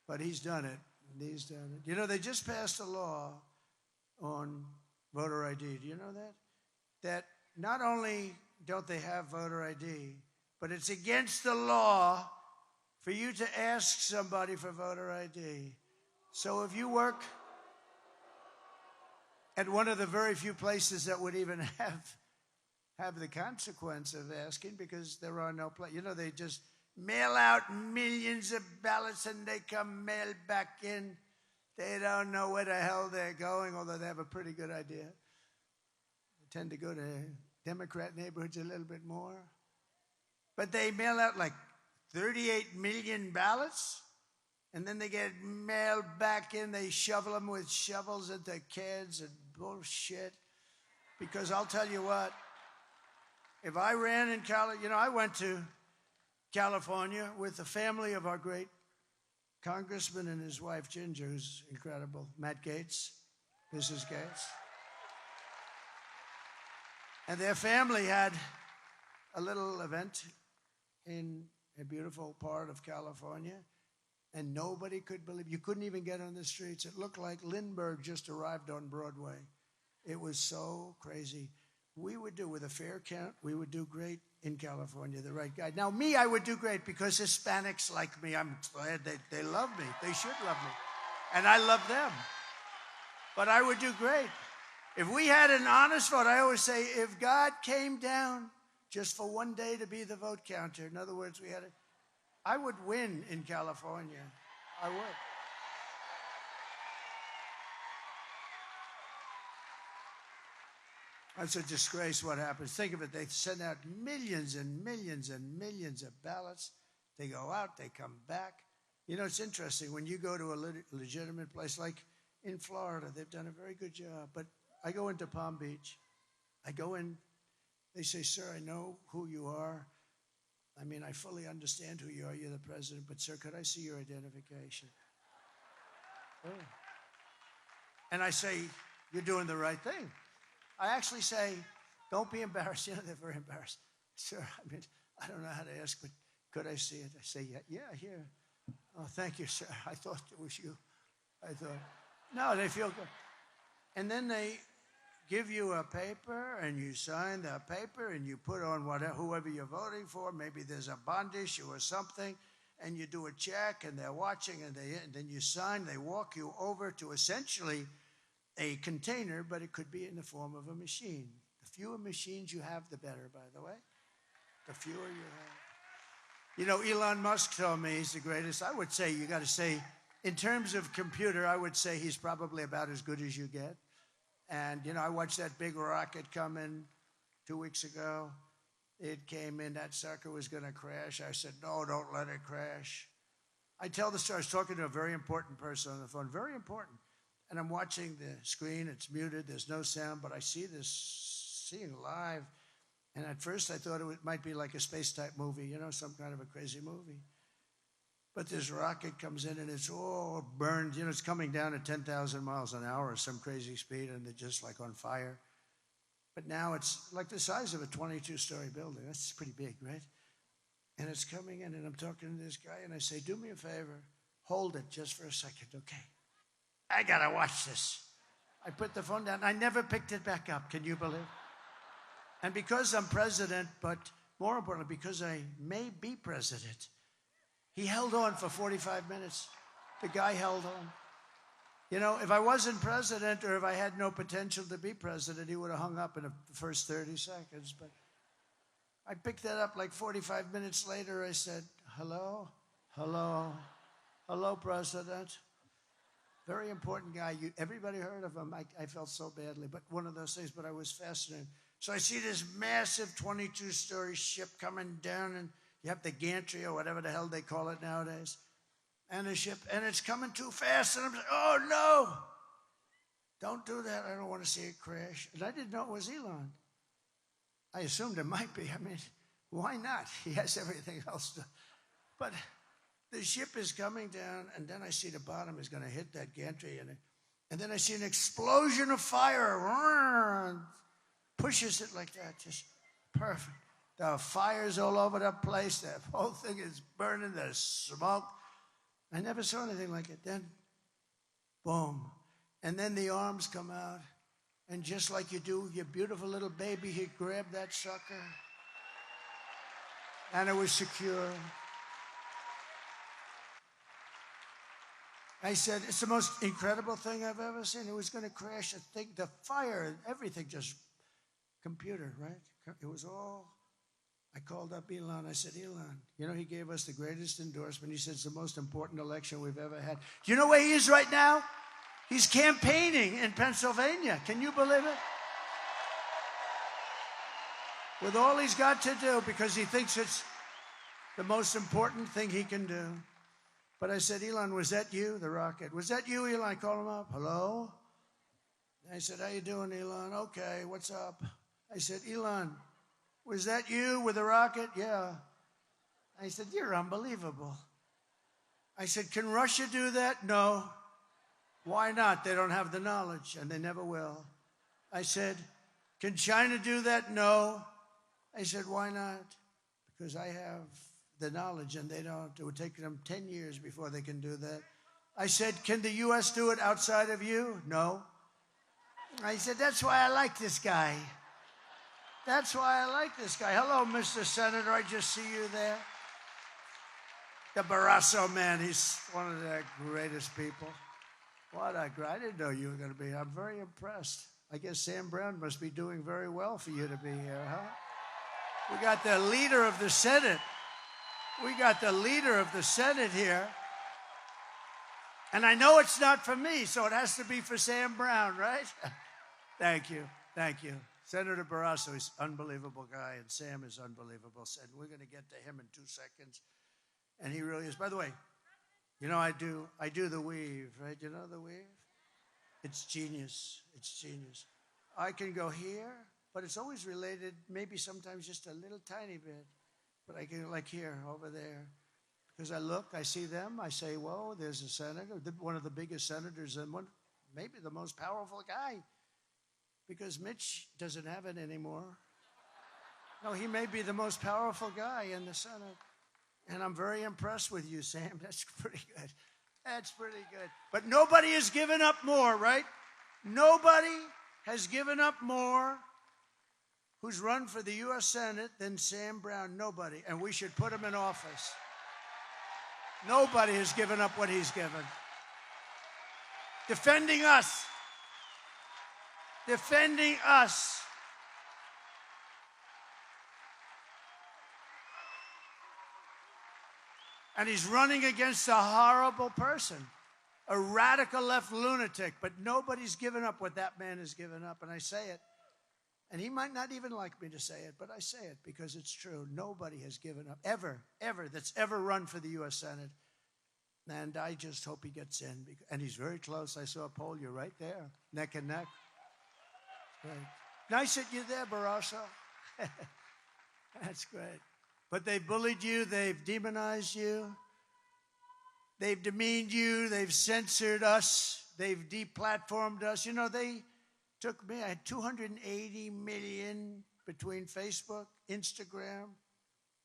But he's done it. He's done it. You know, they just passed a law on voter ID. Do you know that? That not only don't they have voter ID, but it's against the law for you to ask somebody for voter ID. So if you work at one of the very few places that would even have the consequence of asking, because there are no places, you know, they just mail out millions of ballots and they come mailed back in. They don't know where the hell they're going, although they have a pretty good idea. They tend to go to Democrat neighborhoods a little bit more. But they mail out like 38 million ballots, and then they get mailed back in. They shovel them with shovels into kids and bullshit. Because I'll tell you what, if I ran in California, you know, I went to California with the family of our great congressman and his wife, Ginger, who's incredible, Matt Gaetz, Mrs. Gaetz. And their family had a little event in a beautiful part of California, and nobody could believe, you couldn't even get on the streets. It looked like Lindbergh just arrived on Broadway. It was so crazy. We would do, with a fair count, we would do great in California, the right guy. Now, me, I would do great because Hispanics like me. I'm glad they love me. They should love me. And I love them. But I would do great. If we had an honest vote, I always say, if God came down just for one day to be the vote counter, in other words, I would win in California. I would. It's a disgrace what happens. Think of it. They send out millions and millions and millions of ballots. They go out. They come back. You know, it's interesting. When you go to a legitimate place, like in Florida, they've done a very good job. But I go into Palm Beach. I go in. They say, sir, I know who you are. I mean, I fully understand who you are. You're the president. But, sir, could I see your identification? Oh. And I say, you're doing the right thing. I actually say, don't be embarrassed. You know, they're very embarrassed. Sir, I mean, I don't know how to ask, but could I see it? I say, yeah, here. Oh, thank you, sir. I thought it was you. I thought, no, they feel good. And then they give you a paper, and you sign the paper, and you put on whoever you're voting for. Maybe there's a bond issue or something, and you do a check, and they're watching, and then you sign. They walk you over to essentially a container, but it could be in the form of a machine. The fewer machines you have, the better, by the way. The fewer you have. You know, Elon Musk told me he's the greatest. I would say, you got to say, in terms of computer, I would say he's probably about as good as you get. And, you know, I watched that big rocket come in 2 weeks ago. It came in, that sucker was going to crash. I said, no, don't let it crash. I tell the story. I was talking to a very important person on the phone, very important. And I'm watching the screen. It's muted. There's no sound, but I see this, seeing live. And at first, I thought it might be like a space-type movie, you know, some kind of a crazy movie. But this rocket comes in, and it's all burned. You know, it's coming down at 10,000 miles an hour or some crazy speed, and they're just like on fire. But now it's like the size of a 22-story building. That's pretty big, right? And it's coming in, and I'm talking to this guy, and I say, do me a favor. Hold it just for a second, okay? I got to watch this. I put the phone down. I never picked it back up. Can you believe? And because I'm president, but more importantly, because I may be president, he held on for 45 minutes. The guy held on. You know, if I wasn't president or if I had no potential to be president, he would have hung up in the first 30 seconds. But I picked that up like 45 minutes later. I said, hello, hello, hello, President. Very important guy. Everybody heard of him. I felt so badly, but one of those things, but I was fascinated. So I see this massive 22-story ship coming down, and you have the gantry or whatever the hell they call it nowadays, and the ship, and it's coming too fast, and I'm like, oh, no. Don't do that. I don't want to see it crash. And I didn't know it was Elon. I assumed it might be. I mean, why not? He has everything else to. But the ship is coming down, and then I see the bottom is going to hit that gantry, and then I see an explosion of fire. Pushes it like that, just perfect. The fire's all over the place. The whole thing is burning. There's smoke. I never saw anything like it. Then, boom. And then the arms come out. And just like you do with your beautiful little baby, he grabbed that sucker. And it was secure. I said, it's the most incredible thing I've ever seen. It was going to crash. The fire, everything just, computer, right? It was all, I called up Elon. I said, Elon, you know, he gave us the greatest endorsement. He said, it's the most important election we've ever had. Do you know where he is right now? He's campaigning in Pennsylvania. Can you believe it? With all he's got to do, because he thinks it's the most important thing he can do. But I said, Elon, was that you, the rocket? Was that you, Elon? I called him up. Hello? I said, how you doing, Elon? Okay, what's up? I said, Elon, was that you with the rocket? Yeah. I said, you're unbelievable. I said, can Russia do that? No. Why not? They don't have the knowledge, and they never will. I said, can China do that? No. I said, why not? Because I have the knowledge, and they don't. It would take them 10 years before they can do that. I said, can the U.S. do it outside of you? No. I said, that's why I like this guy. That's why I like this guy. Hello, Mr. Senator. I just see you there. The Barrasso man, he's one of the greatest people. What a great, I didn't know you were going to be here. I'm very impressed. I guess Sam Brown must be doing very well for you to be here, huh? We got the leader of the Senate. We got the leader of the Senate here. And I know it's not for me, so it has to be for Sam Brown, right? Thank you. Thank you. Senator Barrasso is an unbelievable guy, and Sam is unbelievable. And we're going to get to him in 2 seconds. And he really is. By the way, you know, I do the weave, right? You know the weave? It's genius. It's genius. I can go here, but it's always related, maybe sometimes just a little tiny bit. But I can, like here, over there. Because I look, I see them, I say, whoa, there's a senator, one of the biggest senators, and one, maybe the most powerful guy. Because Mitch doesn't have it anymore. No, he may be the most powerful guy in the Senate. And I'm very impressed with you, Sam. That's pretty good. That's pretty good. But nobody has given up more, right? Nobody has given up more who's run for the U.S. Senate than Sam Brown. Nobody. And we should put him in office. Nobody has given up what he's given. Defending us. Defending us. And he's running against a horrible person, a radical left lunatic, but nobody's given up what that man has given up. And I say it, and he might not even like me to say it, but I say it because it's true. Nobody has given up, ever, that's ever run for the U.S. Senate. And I just hope he gets in. And he's very close. I saw a poll. You're right there, neck and neck. Great. Nice that you're there, Barrasso. That's great. But they've bullied you. They've demonized you. They've demeaned you. They've censored us. They've deplatformed us. You know, they took me. I had 280 million between Facebook, Instagram,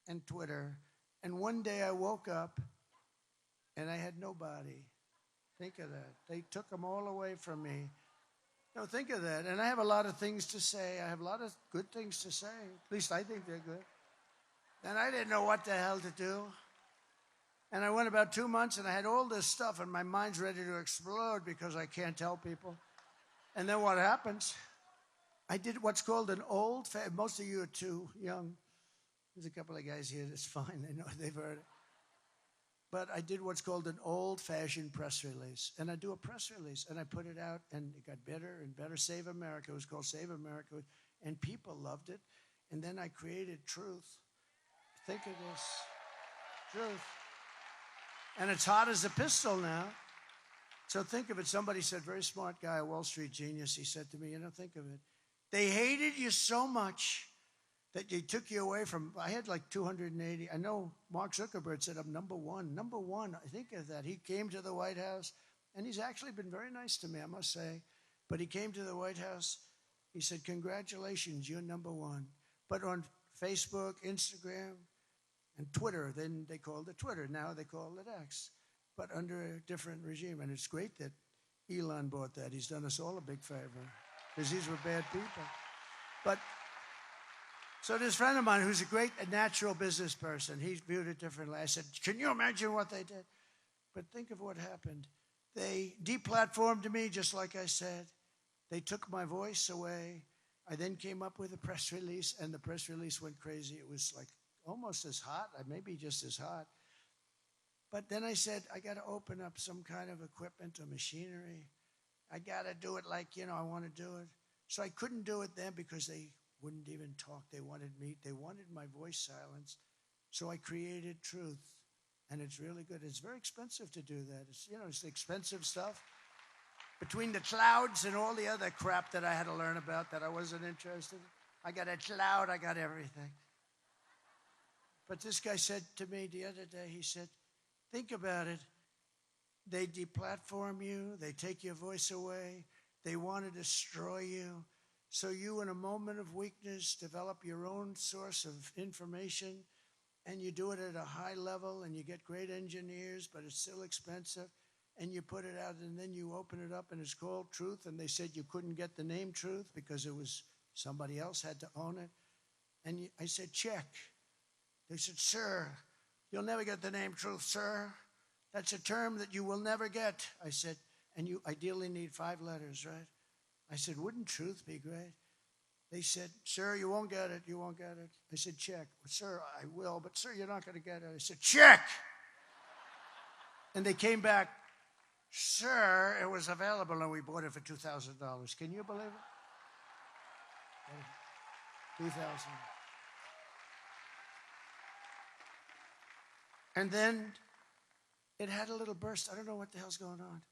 and Twitter. And one day I woke up and I had nobody. Think of that. They took them all away from me. No, think of that. And I have a lot of things to say. I have a lot of good things to say. At least I think they're good. And I didn't know what the hell to do. And I went about 2 months, and I had all this stuff, and my mind's ready to explode because I can't tell people. And then what happens? I did what's called an most of you are too young. There's a couple of guys here that's fine. They know, they've heard it. But I did what's called an old-fashioned press release. And I do a press release, and I put it out, and it got better and better. Save America. It was called Save America. And people loved it. And then I created Truth. Think of this. Truth. And it's hot as a pistol now. So think of it. Somebody said, very smart guy, a Wall Street genius, he said to me, think of it. They hated you so much that they took you away from, I had like 280. I know Mark Zuckerberg said I'm number one. Number one, I think of that. He came to the White House, and he's actually been very nice to me, I must say. But he came to the White House. He said, congratulations, you're number one. But on Facebook, Instagram, and Twitter, then they called it Twitter. Now they call it X, but under a different regime. And it's great that Elon bought that. He's done us all a big favor because these were bad people. But so this friend of mine who's a natural business person, he viewed it differently. I said, can you imagine what they did? But think of what happened. They deplatformed me, just like I said. They took my voice away. I then came up with a press release, and the press release went crazy. It was like almost as hot, maybe just as hot. But then I said, I got to open up some kind of equipment or machinery. I got to do it like, I want to do it. So I couldn't do it then because they wouldn't even talk. They wanted my voice silenced. So I created Truth, and it's really good. It's very expensive to do that. It's expensive stuff. Between the clouds and all the other crap that I had to learn about that I wasn't interested in, I got a cloud, I got everything. But this guy said to me the other day, he said, think about it. They deplatform you. They take your voice away. They want to destroy you. So you, in a moment of weakness, develop your own source of information, and you do it at a high level, and you get great engineers, but it's still expensive, and you put it out, and then you open it up, and it's called Truth, and they said you couldn't get the name Truth because it was somebody else had to own it. And I said, check. They said, sir, you'll never get the name Truth, sir. That's a term that you will never get. I said, and you ideally need 5 letters, right? I said, wouldn't Truth be great? They said, sir, you won't get it. You won't get it. I said, check. Sir, I will, but sir, you're not going to get it. I said, check. And they came back, sir, it was available, and we bought it for $2,000. Can you believe it? $2,000. And then it had a little burst. I don't know what the hell's going on.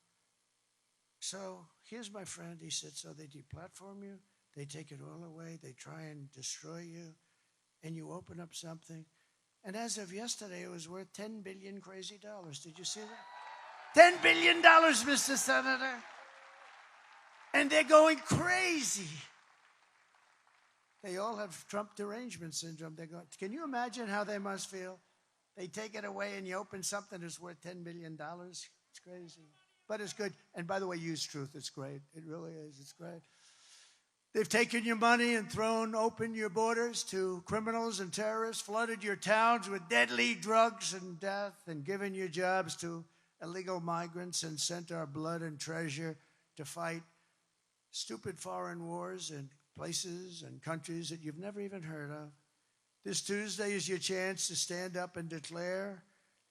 So here's my friend. He said, so they deplatform you. They take it all away. They try and destroy you. And you open up something. And as of yesterday, it was worth $10 billion crazy dollars. Did you see that? $10 billion, Mr. Senator. And they're going crazy. They all have Trump derangement syndrome. They're going, can you imagine how they must feel? They take it away and you open something that's worth $10 billion. It's crazy. But it's good. And by the way, use Truth. It's great. It really is. It's great. They've taken your money and thrown open your borders to criminals and terrorists, flooded your towns with deadly drugs and death, and given your jobs to illegal migrants, and sent our blood and treasure to fight stupid foreign wars in places and countries that you've never even heard of. This Tuesday is your chance to stand up and declare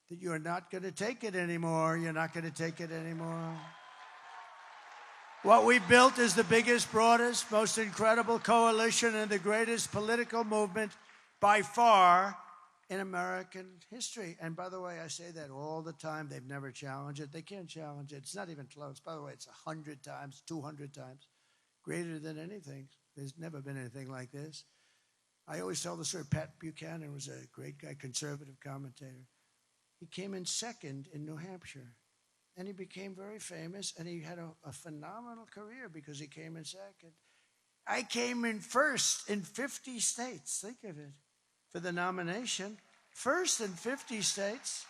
that you're not going to take it anymore. You're not going to take it anymore. What we built is the biggest, broadest, most incredible coalition and the greatest political movement by far in American history. And by the way, I say that all the time. They've never challenged it. They can't challenge it. It's not even close. By the way, it's 100 times, 200 times greater than anything. There's never been anything like this. I always tell the story. Pat Buchanan was a great guy, conservative commentator. He came in second in New Hampshire, and he became very famous, and he had a phenomenal career because he came in second. I came in first in 50 states. Think of it, for the nomination. First in 50 states.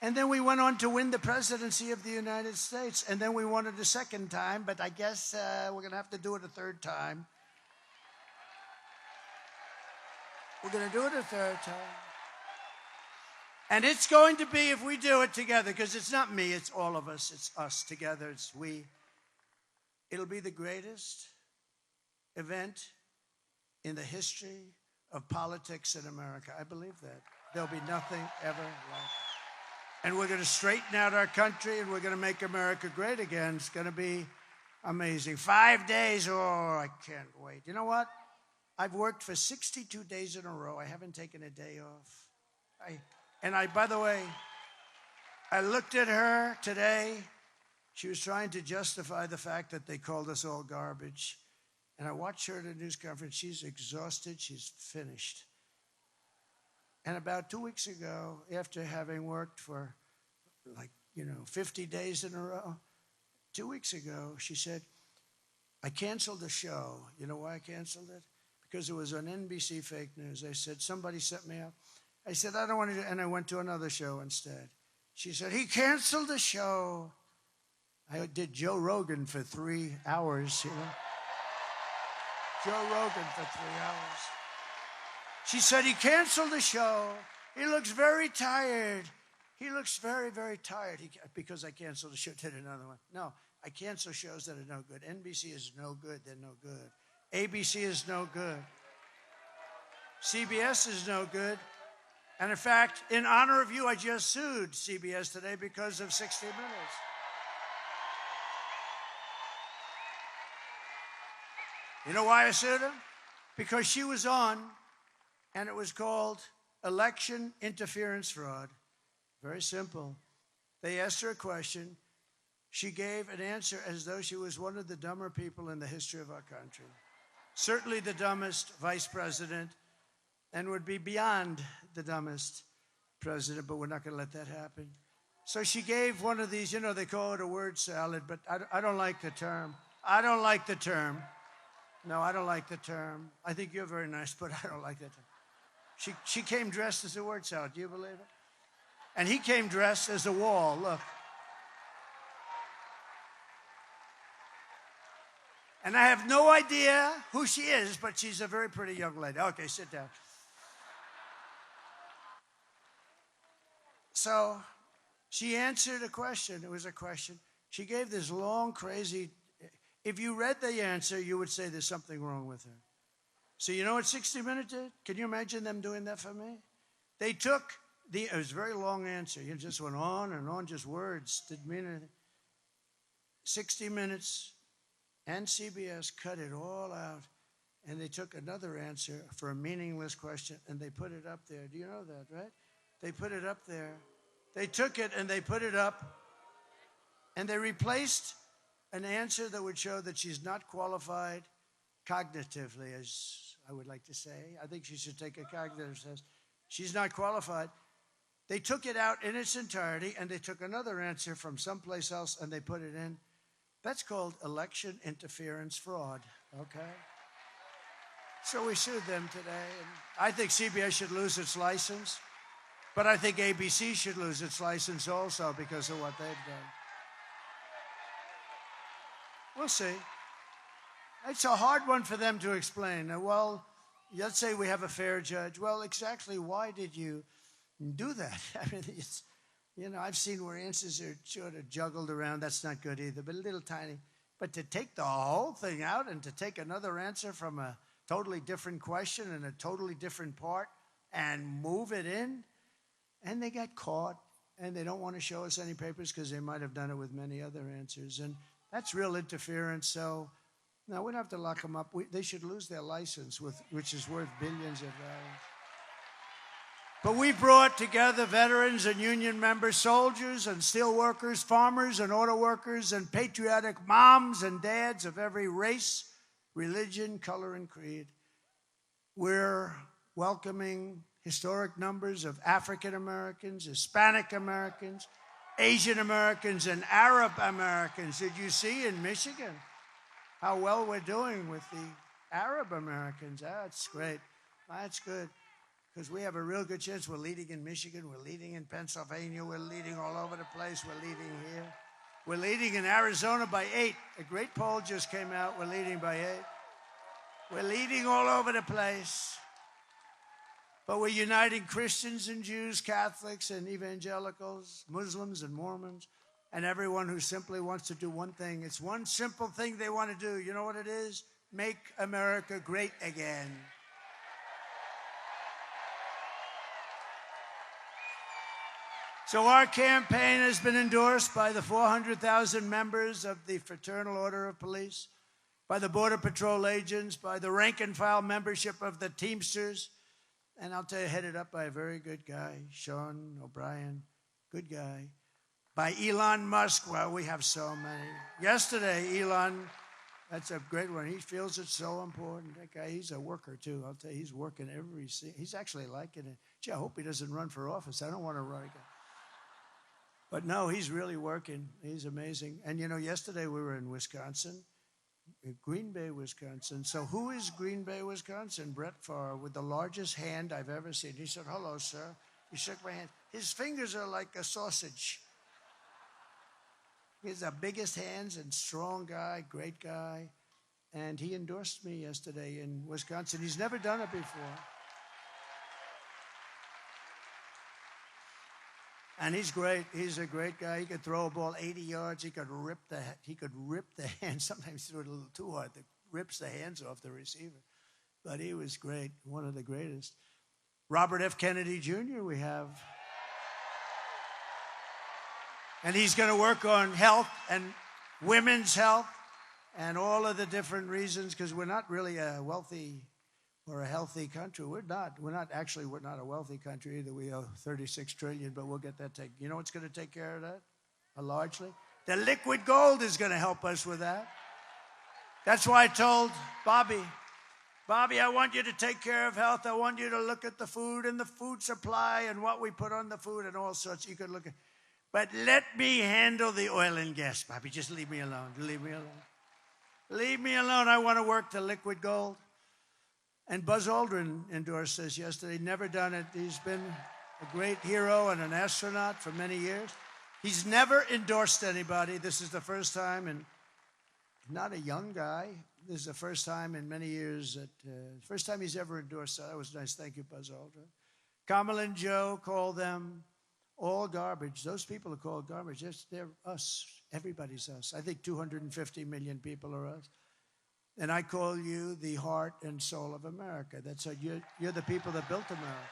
And then we went on to win the presidency of the United States, and then we won it a second time, but I guess we're going to have to do it a third time. We're going to do it a third time. And it's going to be, if we do it together, because it's not me, it's all of us, it's us together, it's we. It'll be the greatest event in the history of politics in America. I believe that. There'll be nothing ever like it. And we're going to straighten out our country, and we're going to make America great again. It's going to be amazing. 5 days, oh, I can't wait. You know what? I've worked for 62 days in a row. I haven't taken a day off. By the way, I looked at her today. She was trying to justify the fact that they called us all garbage. And I watched her at a news conference. She's exhausted. She's finished. And about 2 weeks ago, after having worked for 50 days in a row, 2 weeks ago, she said, I canceled the show. You know why I canceled it? Because it was on NBC fake news. I said, somebody set me up. I said, I don't want to do it. And I went to another show instead. She said, he canceled the show. I did Joe Rogan for 3 hours, you know. Joe Rogan for 3 hours. She said, he canceled the show. He looks very tired. He looks very, very tired. Because I canceled the show, did another one. No, I cancel shows that are no good. NBC is no good. They're no good. ABC is no good. CBS is no good. And in fact, in honor of you, I just sued CBS today because of 60 Minutes. You know why I sued her? Because she was on, and it was called election interference fraud. Very simple. They asked her a question. She gave an answer as though she was one of the dumber people in the history of our country. Certainly the dumbest vice president, and would be beyond the dumbest president, but we're not going to let that happen. So she gave one of these, they call it a word salad, but I don't like the term. I don't like the term. No, I don't like the term. I think you're very nice, but I don't like that term. She came dressed as a word salad. Do you believe it? And he came dressed as a wall. Look. And I have no idea who she is, but she's a very pretty young lady. Okay, sit down. So she answered a question. It was a question. She gave this long, crazy... If you read the answer, you would say there's something wrong with her. So you know what 60 Minutes did? Can you imagine them doing that for me? They took it was a very long answer. You just went on and on, just words. Didn't mean anything. 60 Minutes and CBS cut it all out, and they took another answer for a meaningless question, and they put it up there. Do you know that, right? They put it up there. They took it, and they put it up, and they replaced an answer that would show that she's not qualified cognitively, as I would like to say. I think she should take a cognitive test. She's not qualified. They took it out in its entirety, and they took another answer from someplace else, and they put it in. That's called election interference fraud, okay? So we sued them today. And I think CBS should lose its license, but I think ABC should lose its license also because of what they've done. We'll see. It's a hard one for them to explain. Well, let's say we have a fair judge. Well, exactly why did you do that? I mean, it's, I've seen where answers are sort of juggled around. That's not good either, but a little tiny. But to take the whole thing out and to take another answer from a totally different question and a totally different part and move it in, and they got caught, and they don't want to show us any papers because they might have done it with many other answers. And that's real interference. So, no, we don't have to lock them up. They should lose their license, which is worth billions of dollars. But we brought together veterans and union members, soldiers and steel workers, farmers and auto workers, and patriotic moms and dads of every race, religion, color, and creed. We're welcoming historic numbers of African Americans, Hispanic Americans, Asian Americans, and Arab Americans. Did you see in Michigan how well we're doing with the Arab Americans? That's great. That's good. Because we have a real good chance. We're leading in Michigan. We're leading in Pennsylvania. We're leading all over the place. We're leading here. We're leading in Arizona by 8. A great poll just came out. We're leading by 8. We're leading all over the place. But we're uniting Christians and Jews, Catholics and evangelicals, Muslims and Mormons, and everyone who simply wants to do one thing. It's one simple thing they want to do. You know what it is? Make America great again. So our campaign has been endorsed by the 400,000 members of the Fraternal Order of Police, by the Border Patrol agents, by the rank and file membership of the Teamsters, and I'll tell you, headed up by a very good guy, Sean O'Brien, good guy, by Elon Musk. Well, we have so many. Yesterday, Elon, that's a great one. He feels it's so important. That guy, he's a worker, too. I'll tell you, he's working he's actually liking it. Gee, I hope he doesn't run for office. I don't want to run again. But no, he's really working. He's amazing. And, you know, yesterday we were in Wisconsin, in Green Bay, Wisconsin. So who is Green Bay, Wisconsin? Brett Favre, with the largest hand I've ever seen. He said, hello, sir. He shook my hand. His fingers are like a sausage. He has the biggest hands and strong guy, great guy. And he endorsed me yesterday in Wisconsin. He's never done it before. And he's great. He's a great guy. He could throw a ball 80 yards. He could rip the hand. Sometimes threw it a little too hard. That rips the hands off the receiver. But he was great. One of the greatest. Robert F. Kennedy Jr. we have. And he's going to work on health and women's health and all of the different reasons, because we're not really a wealthy or a healthy country. We're not a wealthy country either. We owe $36 trillion, but we'll get that taken. You know what's going to take care of that? Largely? The liquid gold is going to help us with that. That's why I told Bobby, I want you to take care of health. I want you to look at the food and the food supply and what we put on the food and all sorts. You could look at, but let me handle the oil and gas, Bobby. Just leave me alone. Leave me alone. Leave me alone. I want to work the liquid gold. And Buzz Aldrin endorsed this yesterday. Never done it. He's been a great hero and an astronaut for many years. He's never endorsed anybody. This is the first time, and not a young guy. This is the first time in many years first time he's ever endorsed. So that was nice. Thank you, Buzz Aldrin. Kamala and Joe call them all garbage. Those people are called garbage. They're us. Everybody's us. I think 250 million people are us. And I call you the heart and soul of America. That's you're the people that built America.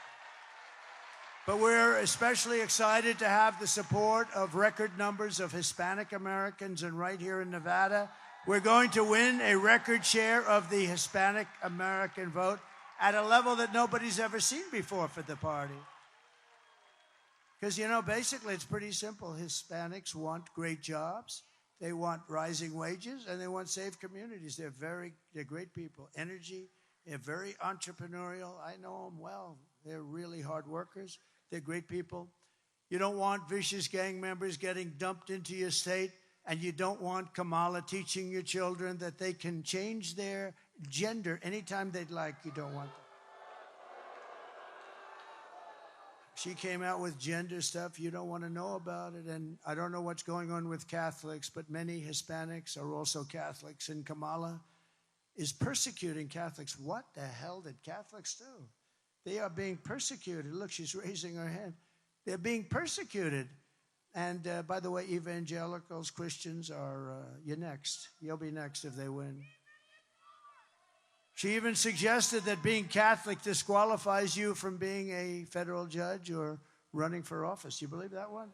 But we're especially excited to have the support of record numbers of Hispanic Americans. And right here in Nevada, we're going to win a record share of the Hispanic American vote at a level that nobody's ever seen before for the party. Because, you know, basically it's pretty simple. Hispanics want great jobs. They want rising wages, and they want safe communities. They're great people. Energy, they're very entrepreneurial. I know them well. They're really hard workers. They're great people. You don't want vicious gang members getting dumped into your state, and you don't want Kamala teaching your children that they can change their gender anytime they'd like. You don't want that. She came out with gender stuff. You don't want to know about it. And I don't know what's going on with Catholics, but many Hispanics are also Catholics. And Kamala is persecuting Catholics. What the hell did Catholics do? They are being persecuted. Look, she's raising her hand. They're being persecuted. And by the way, evangelicals, Christians you're next. You'll be next if they win. She even suggested that being Catholic disqualifies you from being a federal judge or running for office. You believe that one?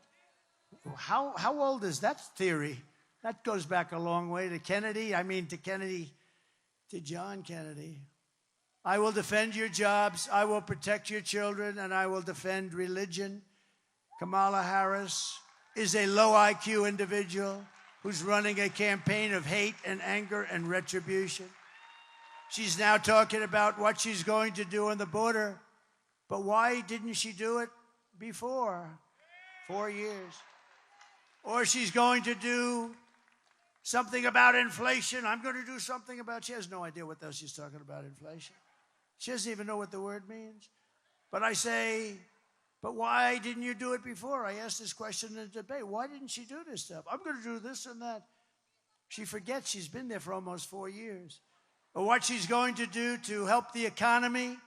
How old is that theory? That goes back a long way to Kennedy. To John Kennedy. I will defend your jobs. I will protect your children, and I will defend religion. Kamala Harris is a low IQ individual who's running a campaign of hate and anger and retribution. She's now talking about what she's going to do on the border. But why didn't she do it before? 4 years. Or she's going to do something about inflation. I'm going to do something about, she has no idea what the hell she's talking about, inflation. She doesn't even know what the word means. But I say, but why didn't you do it before? I asked this question in the debate. Why didn't she do this stuff? I'm going to do this and that. She forgets she's been there for almost 4 years. Or what she's going to do to help the economy.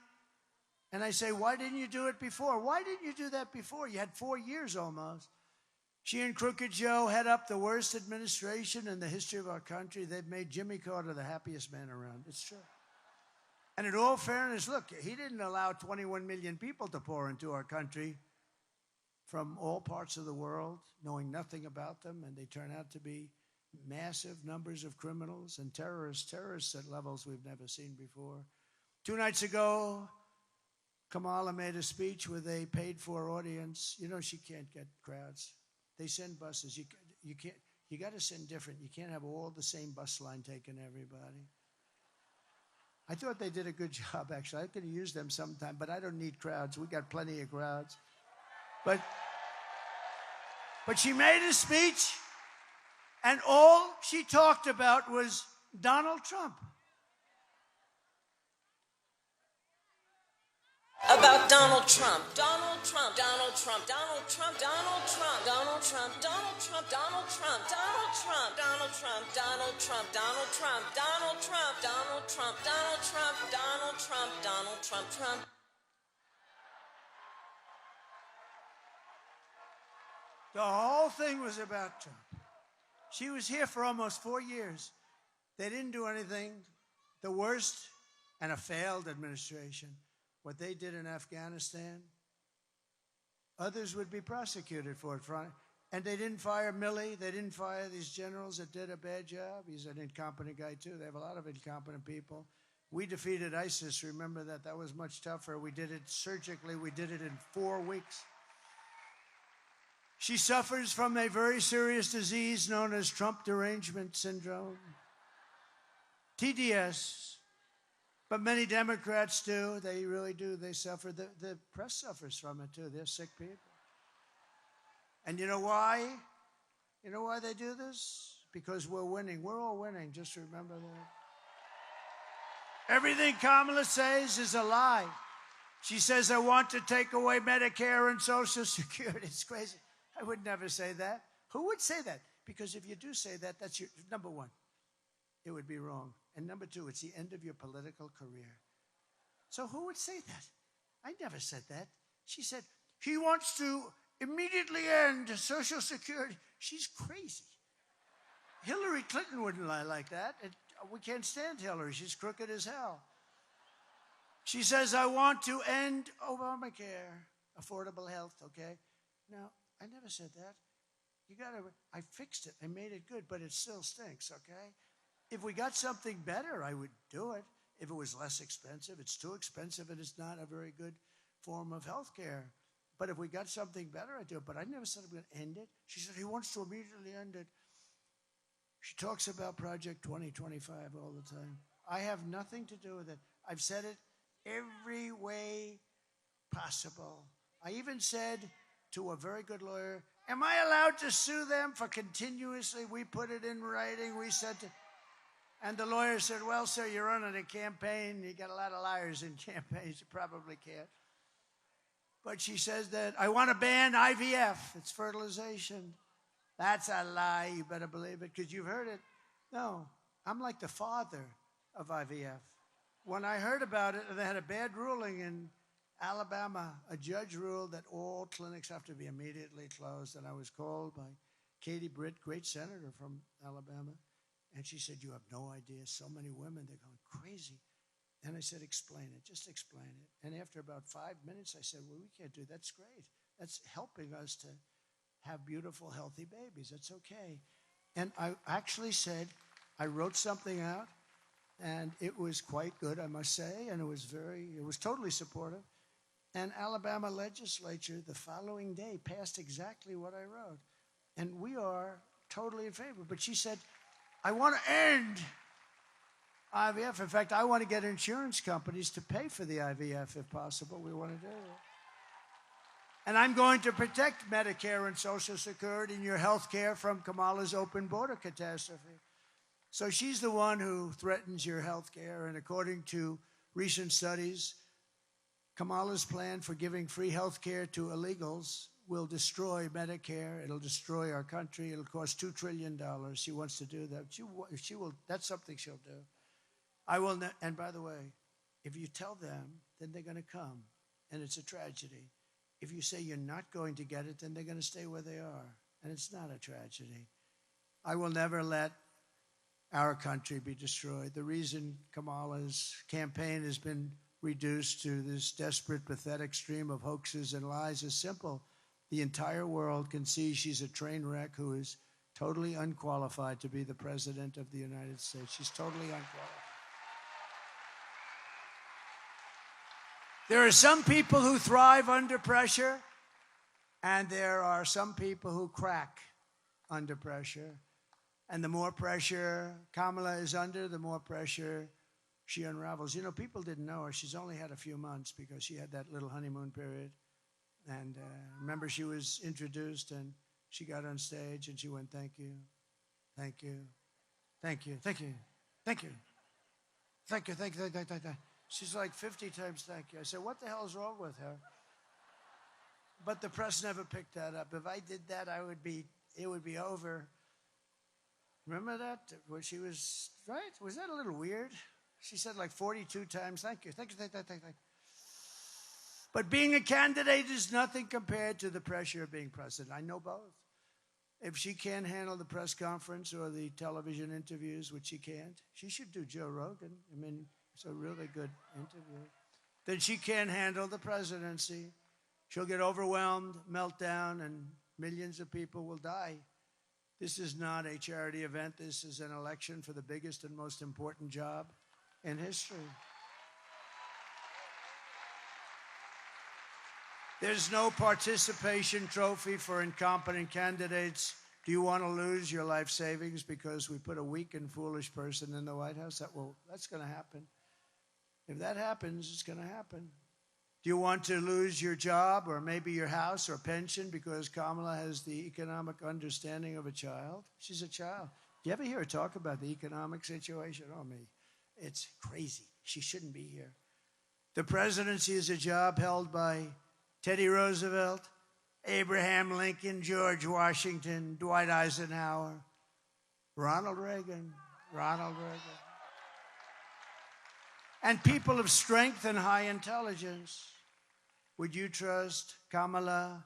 And I say, why didn't you do it before? Why didn't you do that before? You had 4 years almost. She and Crooked Joe head up the worst administration in the history of our country. They've made Jimmy Carter the happiest man around. It's true. And in all fairness, look, he didn't allow 21 million people to pour into our country from all parts of the world, knowing nothing about them, and they turn out to be massive numbers of criminals and terrorists at levels we've never seen before. 2 nights ago, Kamala made a speech with a paid-for audience. You know she can't get crowds. They send buses. You got to send different. You can't have all the same bus line taking everybody. I thought they did a good job, actually. I could have used them sometime, but I don't need crowds. We got plenty of crowds. But she made a speech, and all she talked about was Donald Trump. About Donald Trump. Donald Trump. Donald Trump. Donald Trump. Donald Trump. Donald Trump. Donald Trump. Donald Trump. Donald Trump. Donald Trump. Donald Trump. Donald Trump. Donald Trump. Donald Trump. Donald Trump. Donald Trump. Donald Trump. Trump. The whole thing was about Trump. She was here for almost 4 years. They didn't do anything. The worst and a failed administration. What they did in Afghanistan, others would be prosecuted for it. And they didn't fire Milley. They didn't fire these generals that did a bad job. He's an incompetent guy, too. They have a lot of incompetent people. We defeated ISIS. Remember that? That was much tougher. We did it surgically. We did it in 4 weeks. She suffers from a very serious disease known as Trump derangement syndrome, TDS. But many Democrats do. They really do. They suffer. The press suffers from it, too. They're sick people. And you know why? You know why they do this? Because we're winning. We're all winning. Just remember that. Everything Kamala says is a lie. She says, I want to take away Medicare and Social Security. It's crazy. I would never say that. Who would say that? Because if you do say that, that's your number one. It would be wrong. And number two, it's the end of your political career. So who would say that? I never said that. She said, he wants to immediately end Social Security. She's crazy. Hillary Clinton wouldn't lie like that. We can't stand Hillary. She's crooked as hell. She says, I want to end Obamacare, affordable health, okay? No, I never said that. I fixed it. I made it good, but it still stinks, okay? If we got something better, I would do it. If it was less expensive, it's too expensive and it's not a very good form of health care. But if we got something better, I'd do it. But I never said I'm going to end it. She said he wants to immediately end it. She talks about Project 2025 all the time. I have nothing to do with it. I've said it every way possible. I even said to a very good lawyer, am I allowed to sue them for continuously? We put it in writing. We said to... And the lawyer said, well, sir, you're running a campaign. You got a lot of liars in campaigns. You probably can't. But she says that I want to ban IVF. It's fertilization. That's a lie. You better believe it because you've heard it. No, I'm like the father of IVF. When I heard about it, they had a bad ruling in Alabama. A judge ruled that all clinics have to be immediately closed. And I was called by Katie Britt, great senator from Alabama. And she said, you have no idea. So many women, they're going crazy. And I said, explain it. Just explain it. And after about 5 minutes, I said, well, we can't do that. That's great. That's helping us to have beautiful, healthy babies. That's okay. And I actually said, I wrote something out, and it was quite good, I must say. And it was totally supportive. And Alabama legislature, the following day, passed exactly what I wrote. And we are totally in favor. But she said, I want to end IVF. In fact, I want to get insurance companies to pay for the IVF if possible. We want to do it. And I'm going to protect Medicare and Social Security and your health care from Kamala's open border catastrophe. So she's the one who threatens your health care. And according to recent studies, Kamala's plan for giving free health care to illegals will destroy Medicare. It'll destroy our country. It'll cost $2 trillion. She wants to do that. She will. That's something she'll do. I will. And by the way, if you tell them, then they're going to come. and it's a tragedy. If you say you're not going to get it, then they're going to stay where they are, and it's not a tragedy. I will never let our country be destroyed. The reason Kamala's campaign has been reduced to this desperate, pathetic stream of hoaxes and lies is simple. The entire world can see she's a train wreck who is totally unqualified to be the president of the United States. She's totally unqualified. There are some people who thrive under pressure, and there are some people who crack under pressure. And the more pressure Kamala is under, the more pressure she unravels. You know, people didn't know her. She's only had a few months because she had that little honeymoon period. And remember, she was introduced, and she got on stage, and she went, thank you, thank you, thank you, thank you, thank you, thank you, thank you, thank you. She's like 50 times thank you. I said, what the hell's wrong with her? But the press never picked that up. If I did that, it would be over. Remember that? When she was, right? Was that a little weird? She said like 42 times, thank you, thank you, thank you, thank you. But being a candidate is nothing compared to the pressure of being president. I know both. If she can't handle the press conference or the television interviews, which she can't, she should do Joe Rogan. I mean, it's a really good interview. Then she can't handle the presidency. She'll get overwhelmed, melt down, and millions of people will die. This is not a charity event. This is an election for the biggest and most important job in history. There's no participation trophy for incompetent candidates. Do you want to lose your life savings because we put a weak and foolish person in the White House? That's going to happen. If that happens, it's going to happen. Do you want to lose your job or maybe your house or pension because Kamala has the economic understanding of a child? She's a child. Do you ever hear her talk about the economic situation? Oh, me. It's crazy. She shouldn't be here. The presidency is a job held by Teddy Roosevelt, Abraham Lincoln, George Washington, Dwight Eisenhower, Ronald Reagan. And people of strength and high intelligence. Would you trust Kamala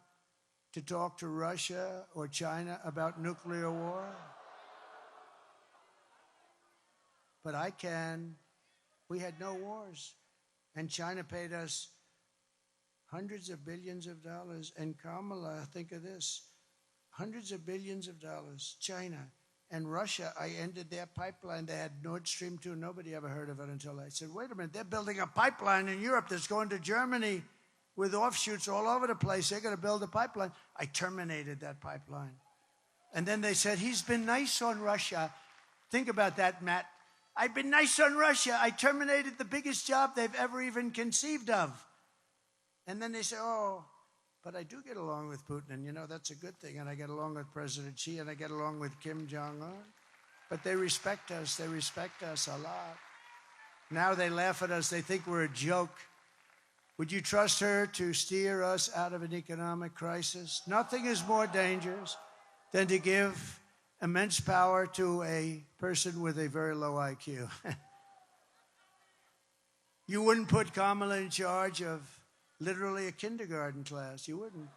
to talk to Russia or China about nuclear war? But I can. We had no wars. And China paid us hundreds of billions of dollars. And Kamala, think of this, hundreds of billions of dollars. China and Russia, I ended their pipeline. They had Nord Stream 2. Nobody ever heard of it until I said, wait a minute, they're building a pipeline in Europe that's going to Germany with offshoots all over the place. They're going to build a pipeline. I terminated that pipeline. And then they said, he's been nice on Russia. Think about that, Matt. I've been nice on Russia. I terminated the biggest job they've ever even conceived of. And then they say, oh, but I do get along with Putin, and you know, that's a good thing. And I get along with President Xi, and I get along with Kim Jong-un. But they respect us. They respect us a lot. Now they laugh at us. They think we're a joke. Would you trust her to steer us out of an economic crisis? Nothing is more dangerous than to give immense power to a person with a very low IQ. You wouldn't put Kamala in charge of literally a kindergarten class. You wouldn't.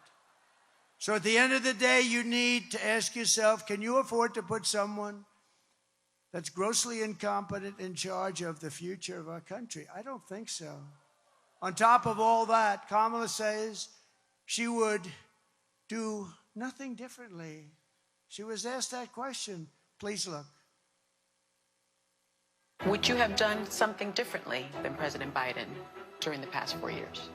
So at the end of the day, you need to ask yourself, can you afford to put someone that's grossly incompetent in charge of the future of our country? I don't think so. On top of all that, Kamala says she would do nothing differently. She was asked that question. Please look. Would you have done something differently than President Biden during the past 4 years?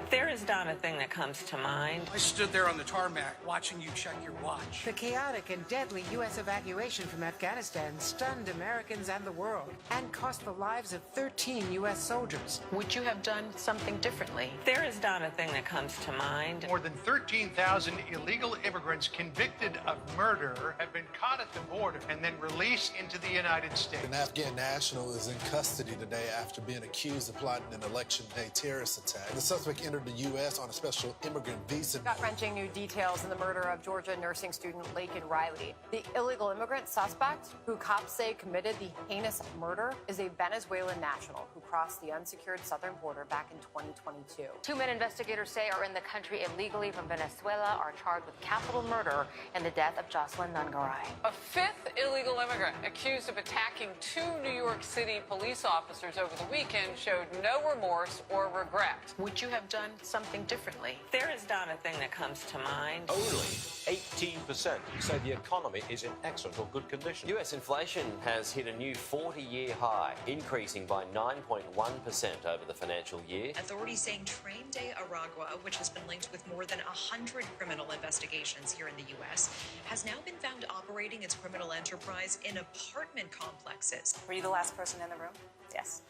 There is not a thing that comes to mind. I stood there on the tarmac watching you check your watch. The chaotic and deadly U.S. evacuation from Afghanistan stunned Americans and the world and cost the lives of 13 U.S. soldiers. Would you have done something differently? There is not a thing that comes to mind. More than 13,000 illegal immigrants convicted of murder have been caught at the border and then released into the United States. An Afghan national is in custody today after being accused of plotting an election day terrorist attack. The suspect entered the U.S. on a special immigrant visa. Gut-wrenching new details in the murder of Georgia nursing student Laken Riley. The illegal immigrant suspect, who cops say committed the heinous murder, is a Venezuelan national who crossed the unsecured southern border back in 2022. 2 men investigators say are in the country illegally from Venezuela are charged with capital murder in the death of Jocelyn Nungaray. A fifth illegal immigrant accused of attacking 2 New York City police officers over the weekend showed no remorse or regret. Would you have done something differently? There is not a thing that comes to mind. Only 18% say the economy is in excellent or good condition. US inflation has hit a new 40-year high, increasing by 9.1% over the financial year. Authorities saying Train de Aragua, which has been linked with more than 100 criminal investigations here in the U.S., has now been found operating its criminal enterprise in apartment complexes. Were you the last person in the room? Yes.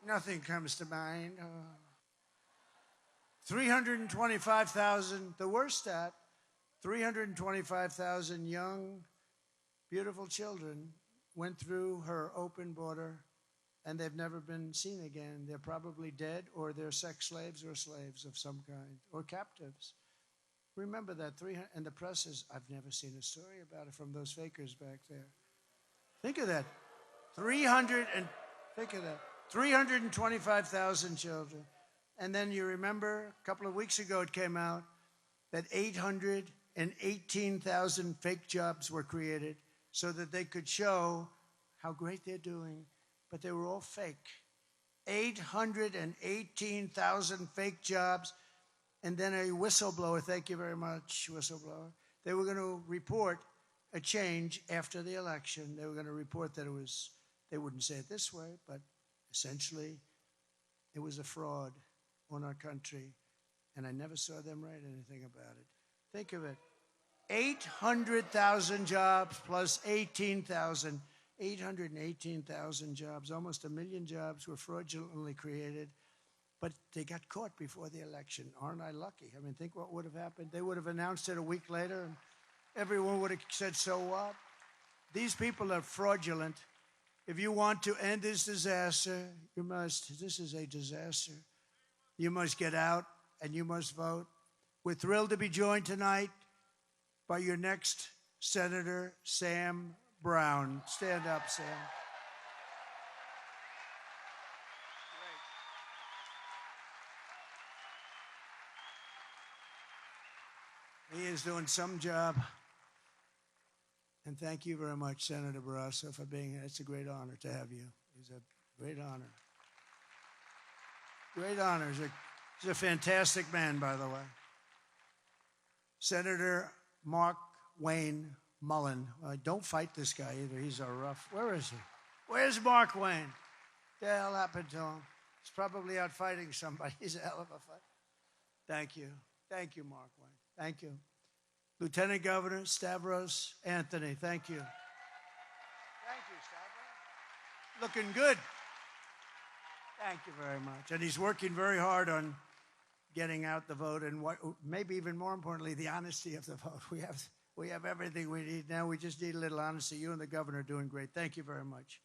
Nothing comes to mind. 325,000, the worst stat, 325,000 young, beautiful children went through her open border, and they've never been seen again. They're probably dead, or they're sex slaves or slaves of some kind, or captives. Remember that, 300, and the press is, I've never seen a story about it from those fakers back there. Think of that. 325,000 children. And then you remember a couple of weeks ago it came out that 818,000 fake jobs were created so that they could show how great they're doing, but they were all fake. 818,000 fake jobs, and then a whistleblower, thank you very much, whistleblower, they were going to report a change after the election. They were going to report that it was, they wouldn't say it this way, but essentially it was a fraud on our country, and I never saw them write anything about it. Think of it. 800,000 jobs plus 18,000. 818,000 jobs, almost 1 million jobs were fraudulently created, but they got caught before the election. Aren't I lucky? I mean, think what would have happened. They would have announced it a week later, and everyone would have said, so what? These people are fraudulent. If you want to end this disaster, you must. This is a disaster. You must get out and you must vote. We're thrilled to be joined tonight by your next Senator, Sam Brown. Stand up, Sam. He is doing some job. And thank you very much, Senator Barrasso, for being here. It's a great honor to have you. It's a great honor. Great honor. He's a fantastic man, by the way. Senator Mark Wayne Mullen. Don't fight this guy either. He's a rough. Where is he? Where's Mark Wayne? What the hell happened to him? He's probably out fighting somebody. He's a hell of a fight. Thank you. Thank you, Mark Wayne. Thank you. Lieutenant Governor Stavros Anthony, thank you. Thank you, Stavros. Looking good. Thank you very much. And he's working very hard on getting out the vote, and what, maybe even more importantly, the honesty of the vote. We have everything we need now. We just need a little honesty. You and the governor are doing great. Thank you very much.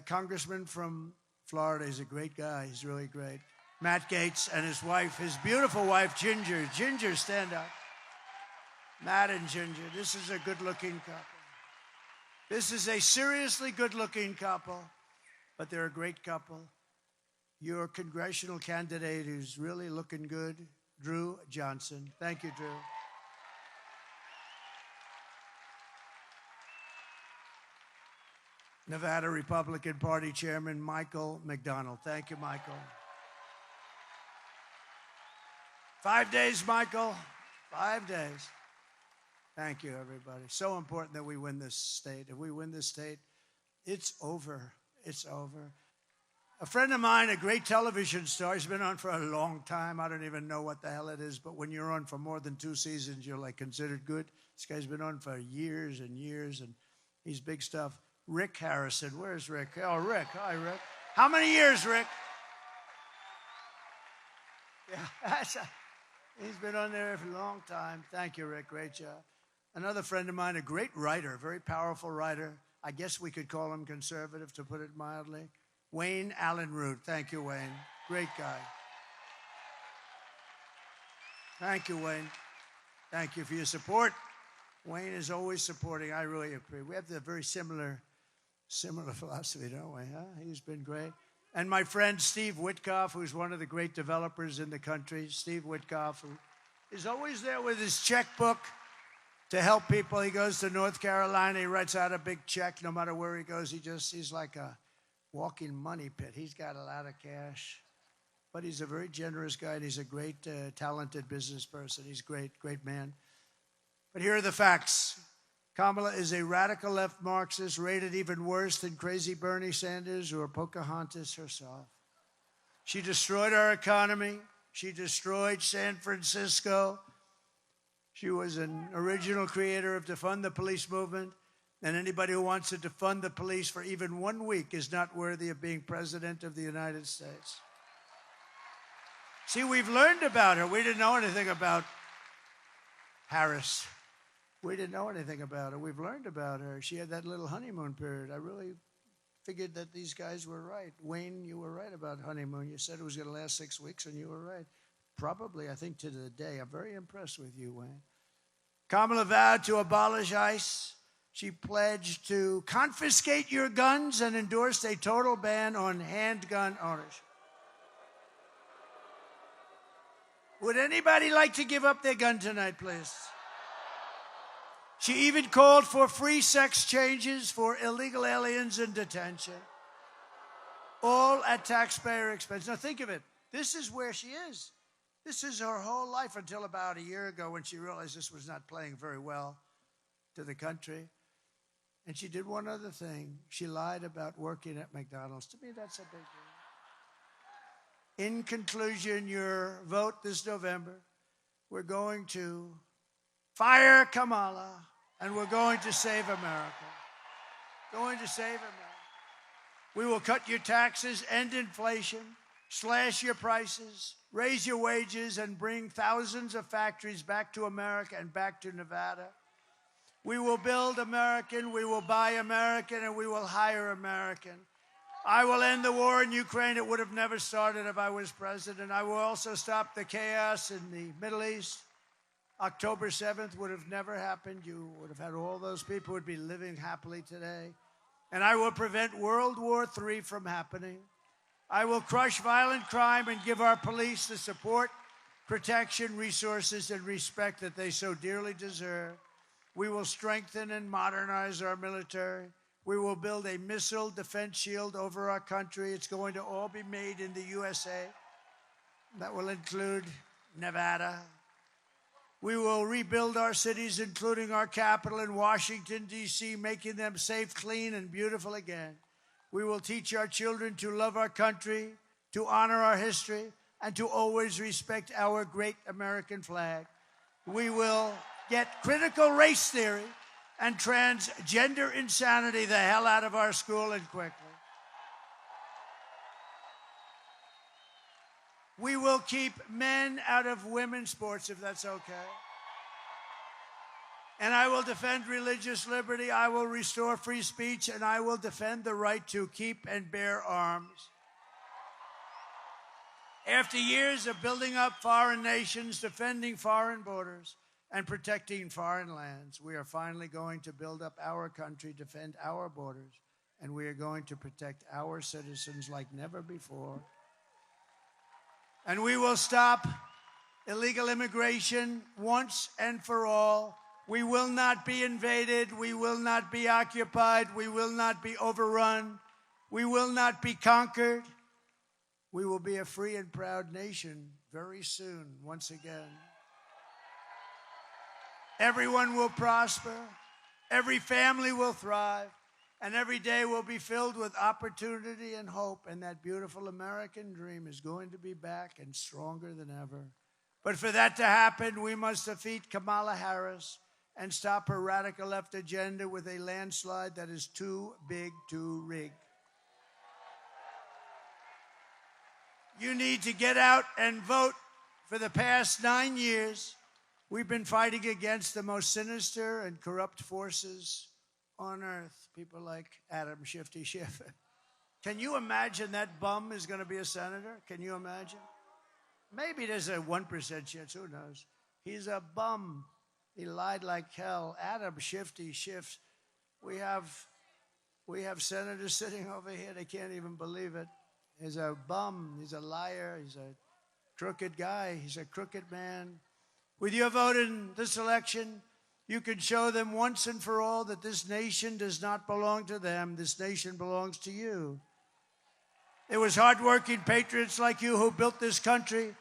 Congressman from Florida is a great guy. He's really great. Matt Gaetz and his wife, his beautiful wife, Ginger. Ginger, stand up. Matt and Ginger, this is a good-looking couple. This is a seriously good-looking couple, but they're a great couple. Your congressional candidate who's really looking good, Drew Johnson. Thank you, Drew. Nevada Republican Party Chairman Michael McDonald. Thank you, Michael. 5 days, Michael. 5 days. Thank you, everybody. So important that we win this state. If we win this state, it's over. It's over. A friend of mine, a great television star, he's been on for a long time. I don't even know what the hell it is, but when you're on for more than 2 seasons, you're like considered good. This guy's been on for years and years, and he's big stuff. Rick Harrison. Where's Rick? Oh, Rick. Hi, Rick. How many years, Rick? Yeah, he's been on there for a long time. Thank you, Rick. Great job. Another friend of mine, a great writer, very powerful writer, I guess we could call him conservative, to put it mildly. Wayne Allen Root. Thank you, Wayne. Great guy. Thank you, Wayne. Thank you for your support. Wayne is always supporting. I really appreciate. We have a very similar philosophy, don't we? Huh? He's been great. And my friend Steve Witkoff, who's one of the great developers in the country. Steve Witkoff, who is always there with his checkbook to help people. He goes to North Carolina. He writes out a big check no matter where he goes. He's like a walking money pit. He's got a lot of cash. But he's a very generous guy, and he's a great, talented business person. He's a great man. But here are the facts. Kamala is a radical left Marxist, rated even worse than crazy Bernie Sanders or Pocahontas herself. She destroyed our economy. She destroyed San Francisco. She was an original creator of defund the police movement. And anybody who wants to defund the police for even 1 week is not worthy of being president of the United States. See, we've learned about her. We didn't know anything about Harris. We didn't know anything about her. We've learned about her. She had that little honeymoon period. I really figured that these guys were right. Wayne, you were right about honeymoon. You said it was going to last 6 weeks, and you were right. Probably, I think, to the day. I'm very impressed with you, Wayne. Kamala vowed to abolish ICE. She pledged to confiscate your guns and endorsed a total ban on handgun ownership. Would anybody like to give up their gun tonight, please? She even called for free sex changes for illegal aliens in detention, all at taxpayer expense. Now think of it. This is where she is. This is her whole life until about a year ago when she realized this was not playing very well to the country. And she did one other thing. She lied about working at McDonald's. To me, that's a big deal. In conclusion, your vote this November, we're going to fire Kamala, and we're going to save America. Going to save America. We will cut your taxes, end inflation, slash your prices, raise your wages, and bring thousands of factories back to America and back to Nevada. We will build American, we will buy American, and we will hire American. I will end the war in Ukraine. It would have never started if I was president. I will also stop the chaos in the Middle East. October 7th would have never happened. You would have had all those people who would be living happily today. And I will prevent World War III from happening. I will crush violent crime and give our police the support, protection, resources, and respect that they so dearly deserve. We will strengthen and modernize our military. We will build a missile defense shield over our country. It's going to all be made in the USA. That will include Nevada. We will rebuild our cities, including our capital in Washington, D.C., making them safe, clean, and beautiful again. We will teach our children to love our country, to honor our history, and to always respect our great American flag. We will get critical race theory and transgender insanity the hell out of our school and quickly. We will keep men out of women's sports, if that's okay. And I will defend religious liberty. I will restore free speech, and I will defend the right to keep and bear arms. After years of building up foreign nations, defending foreign borders, and protecting foreign lands, we are finally going to build up our country, defend our borders, and we are going to protect our citizens like never before. And we will stop illegal immigration once and for all. We will not be invaded. We will not be occupied. We will not be overrun. We will not be conquered. We will be a free and proud nation very soon, once again. Everyone will prosper, every family will thrive, and every day will be filled with opportunity and hope, and that beautiful American dream is going to be back and stronger than ever. But for that to happen, we must defeat Kamala Harris and stop her radical left agenda with a landslide that is too big to rig. You need to get out and vote. For the past 9 years, we've been fighting against the most sinister and corrupt forces on earth, people like Adam Shifty Schiff. Can you imagine that bum is going to be a senator? Can you imagine? Maybe there's a 1% chance, who knows? He's a bum. He lied like hell. Adam Shifty Schiff. We have senators sitting over here. They can't even believe it. He's a bum. He's a liar. He's a crooked guy. He's a crooked man. With your vote in this election, you can show them once and for all that this nation does not belong to them. This nation belongs to you. It was hardworking patriots like you who built this country.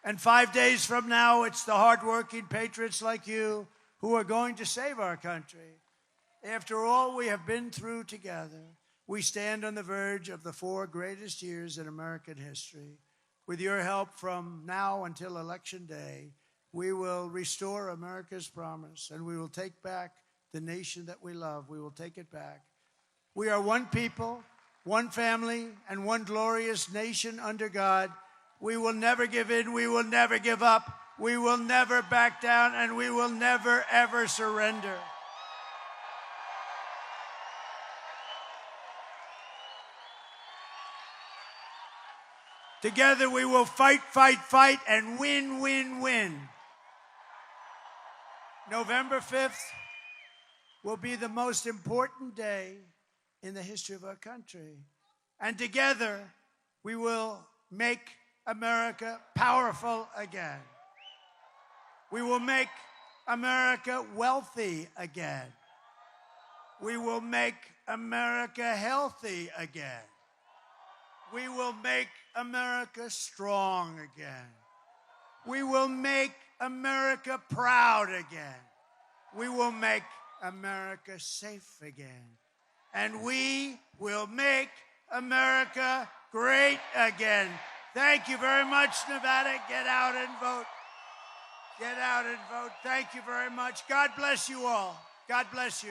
And 5 days from now, it's the hardworking patriots like you who are going to save our country. After all we have been through together, we stand on the verge of the 4 greatest years in American history. With your help from now until Election Day, we will restore America's promise, and we will take back the nation that we love. We will take it back. We are one people, one family, and one glorious nation under God. We will never give in. We will never give up. We will never back down, and we will never, ever surrender. Together we will fight, fight, fight, and win, win, win. November 5th will be the most important day in the history of our country. And together we will make America powerful again. We will make America wealthy again. We will make America healthy again. We will make America strong again. We will make America proud again. We will make America safe again. And we will make America great again. Thank you very much, Nevada. Get out and vote. Get out and vote. Thank you very much. God bless you all. God bless you.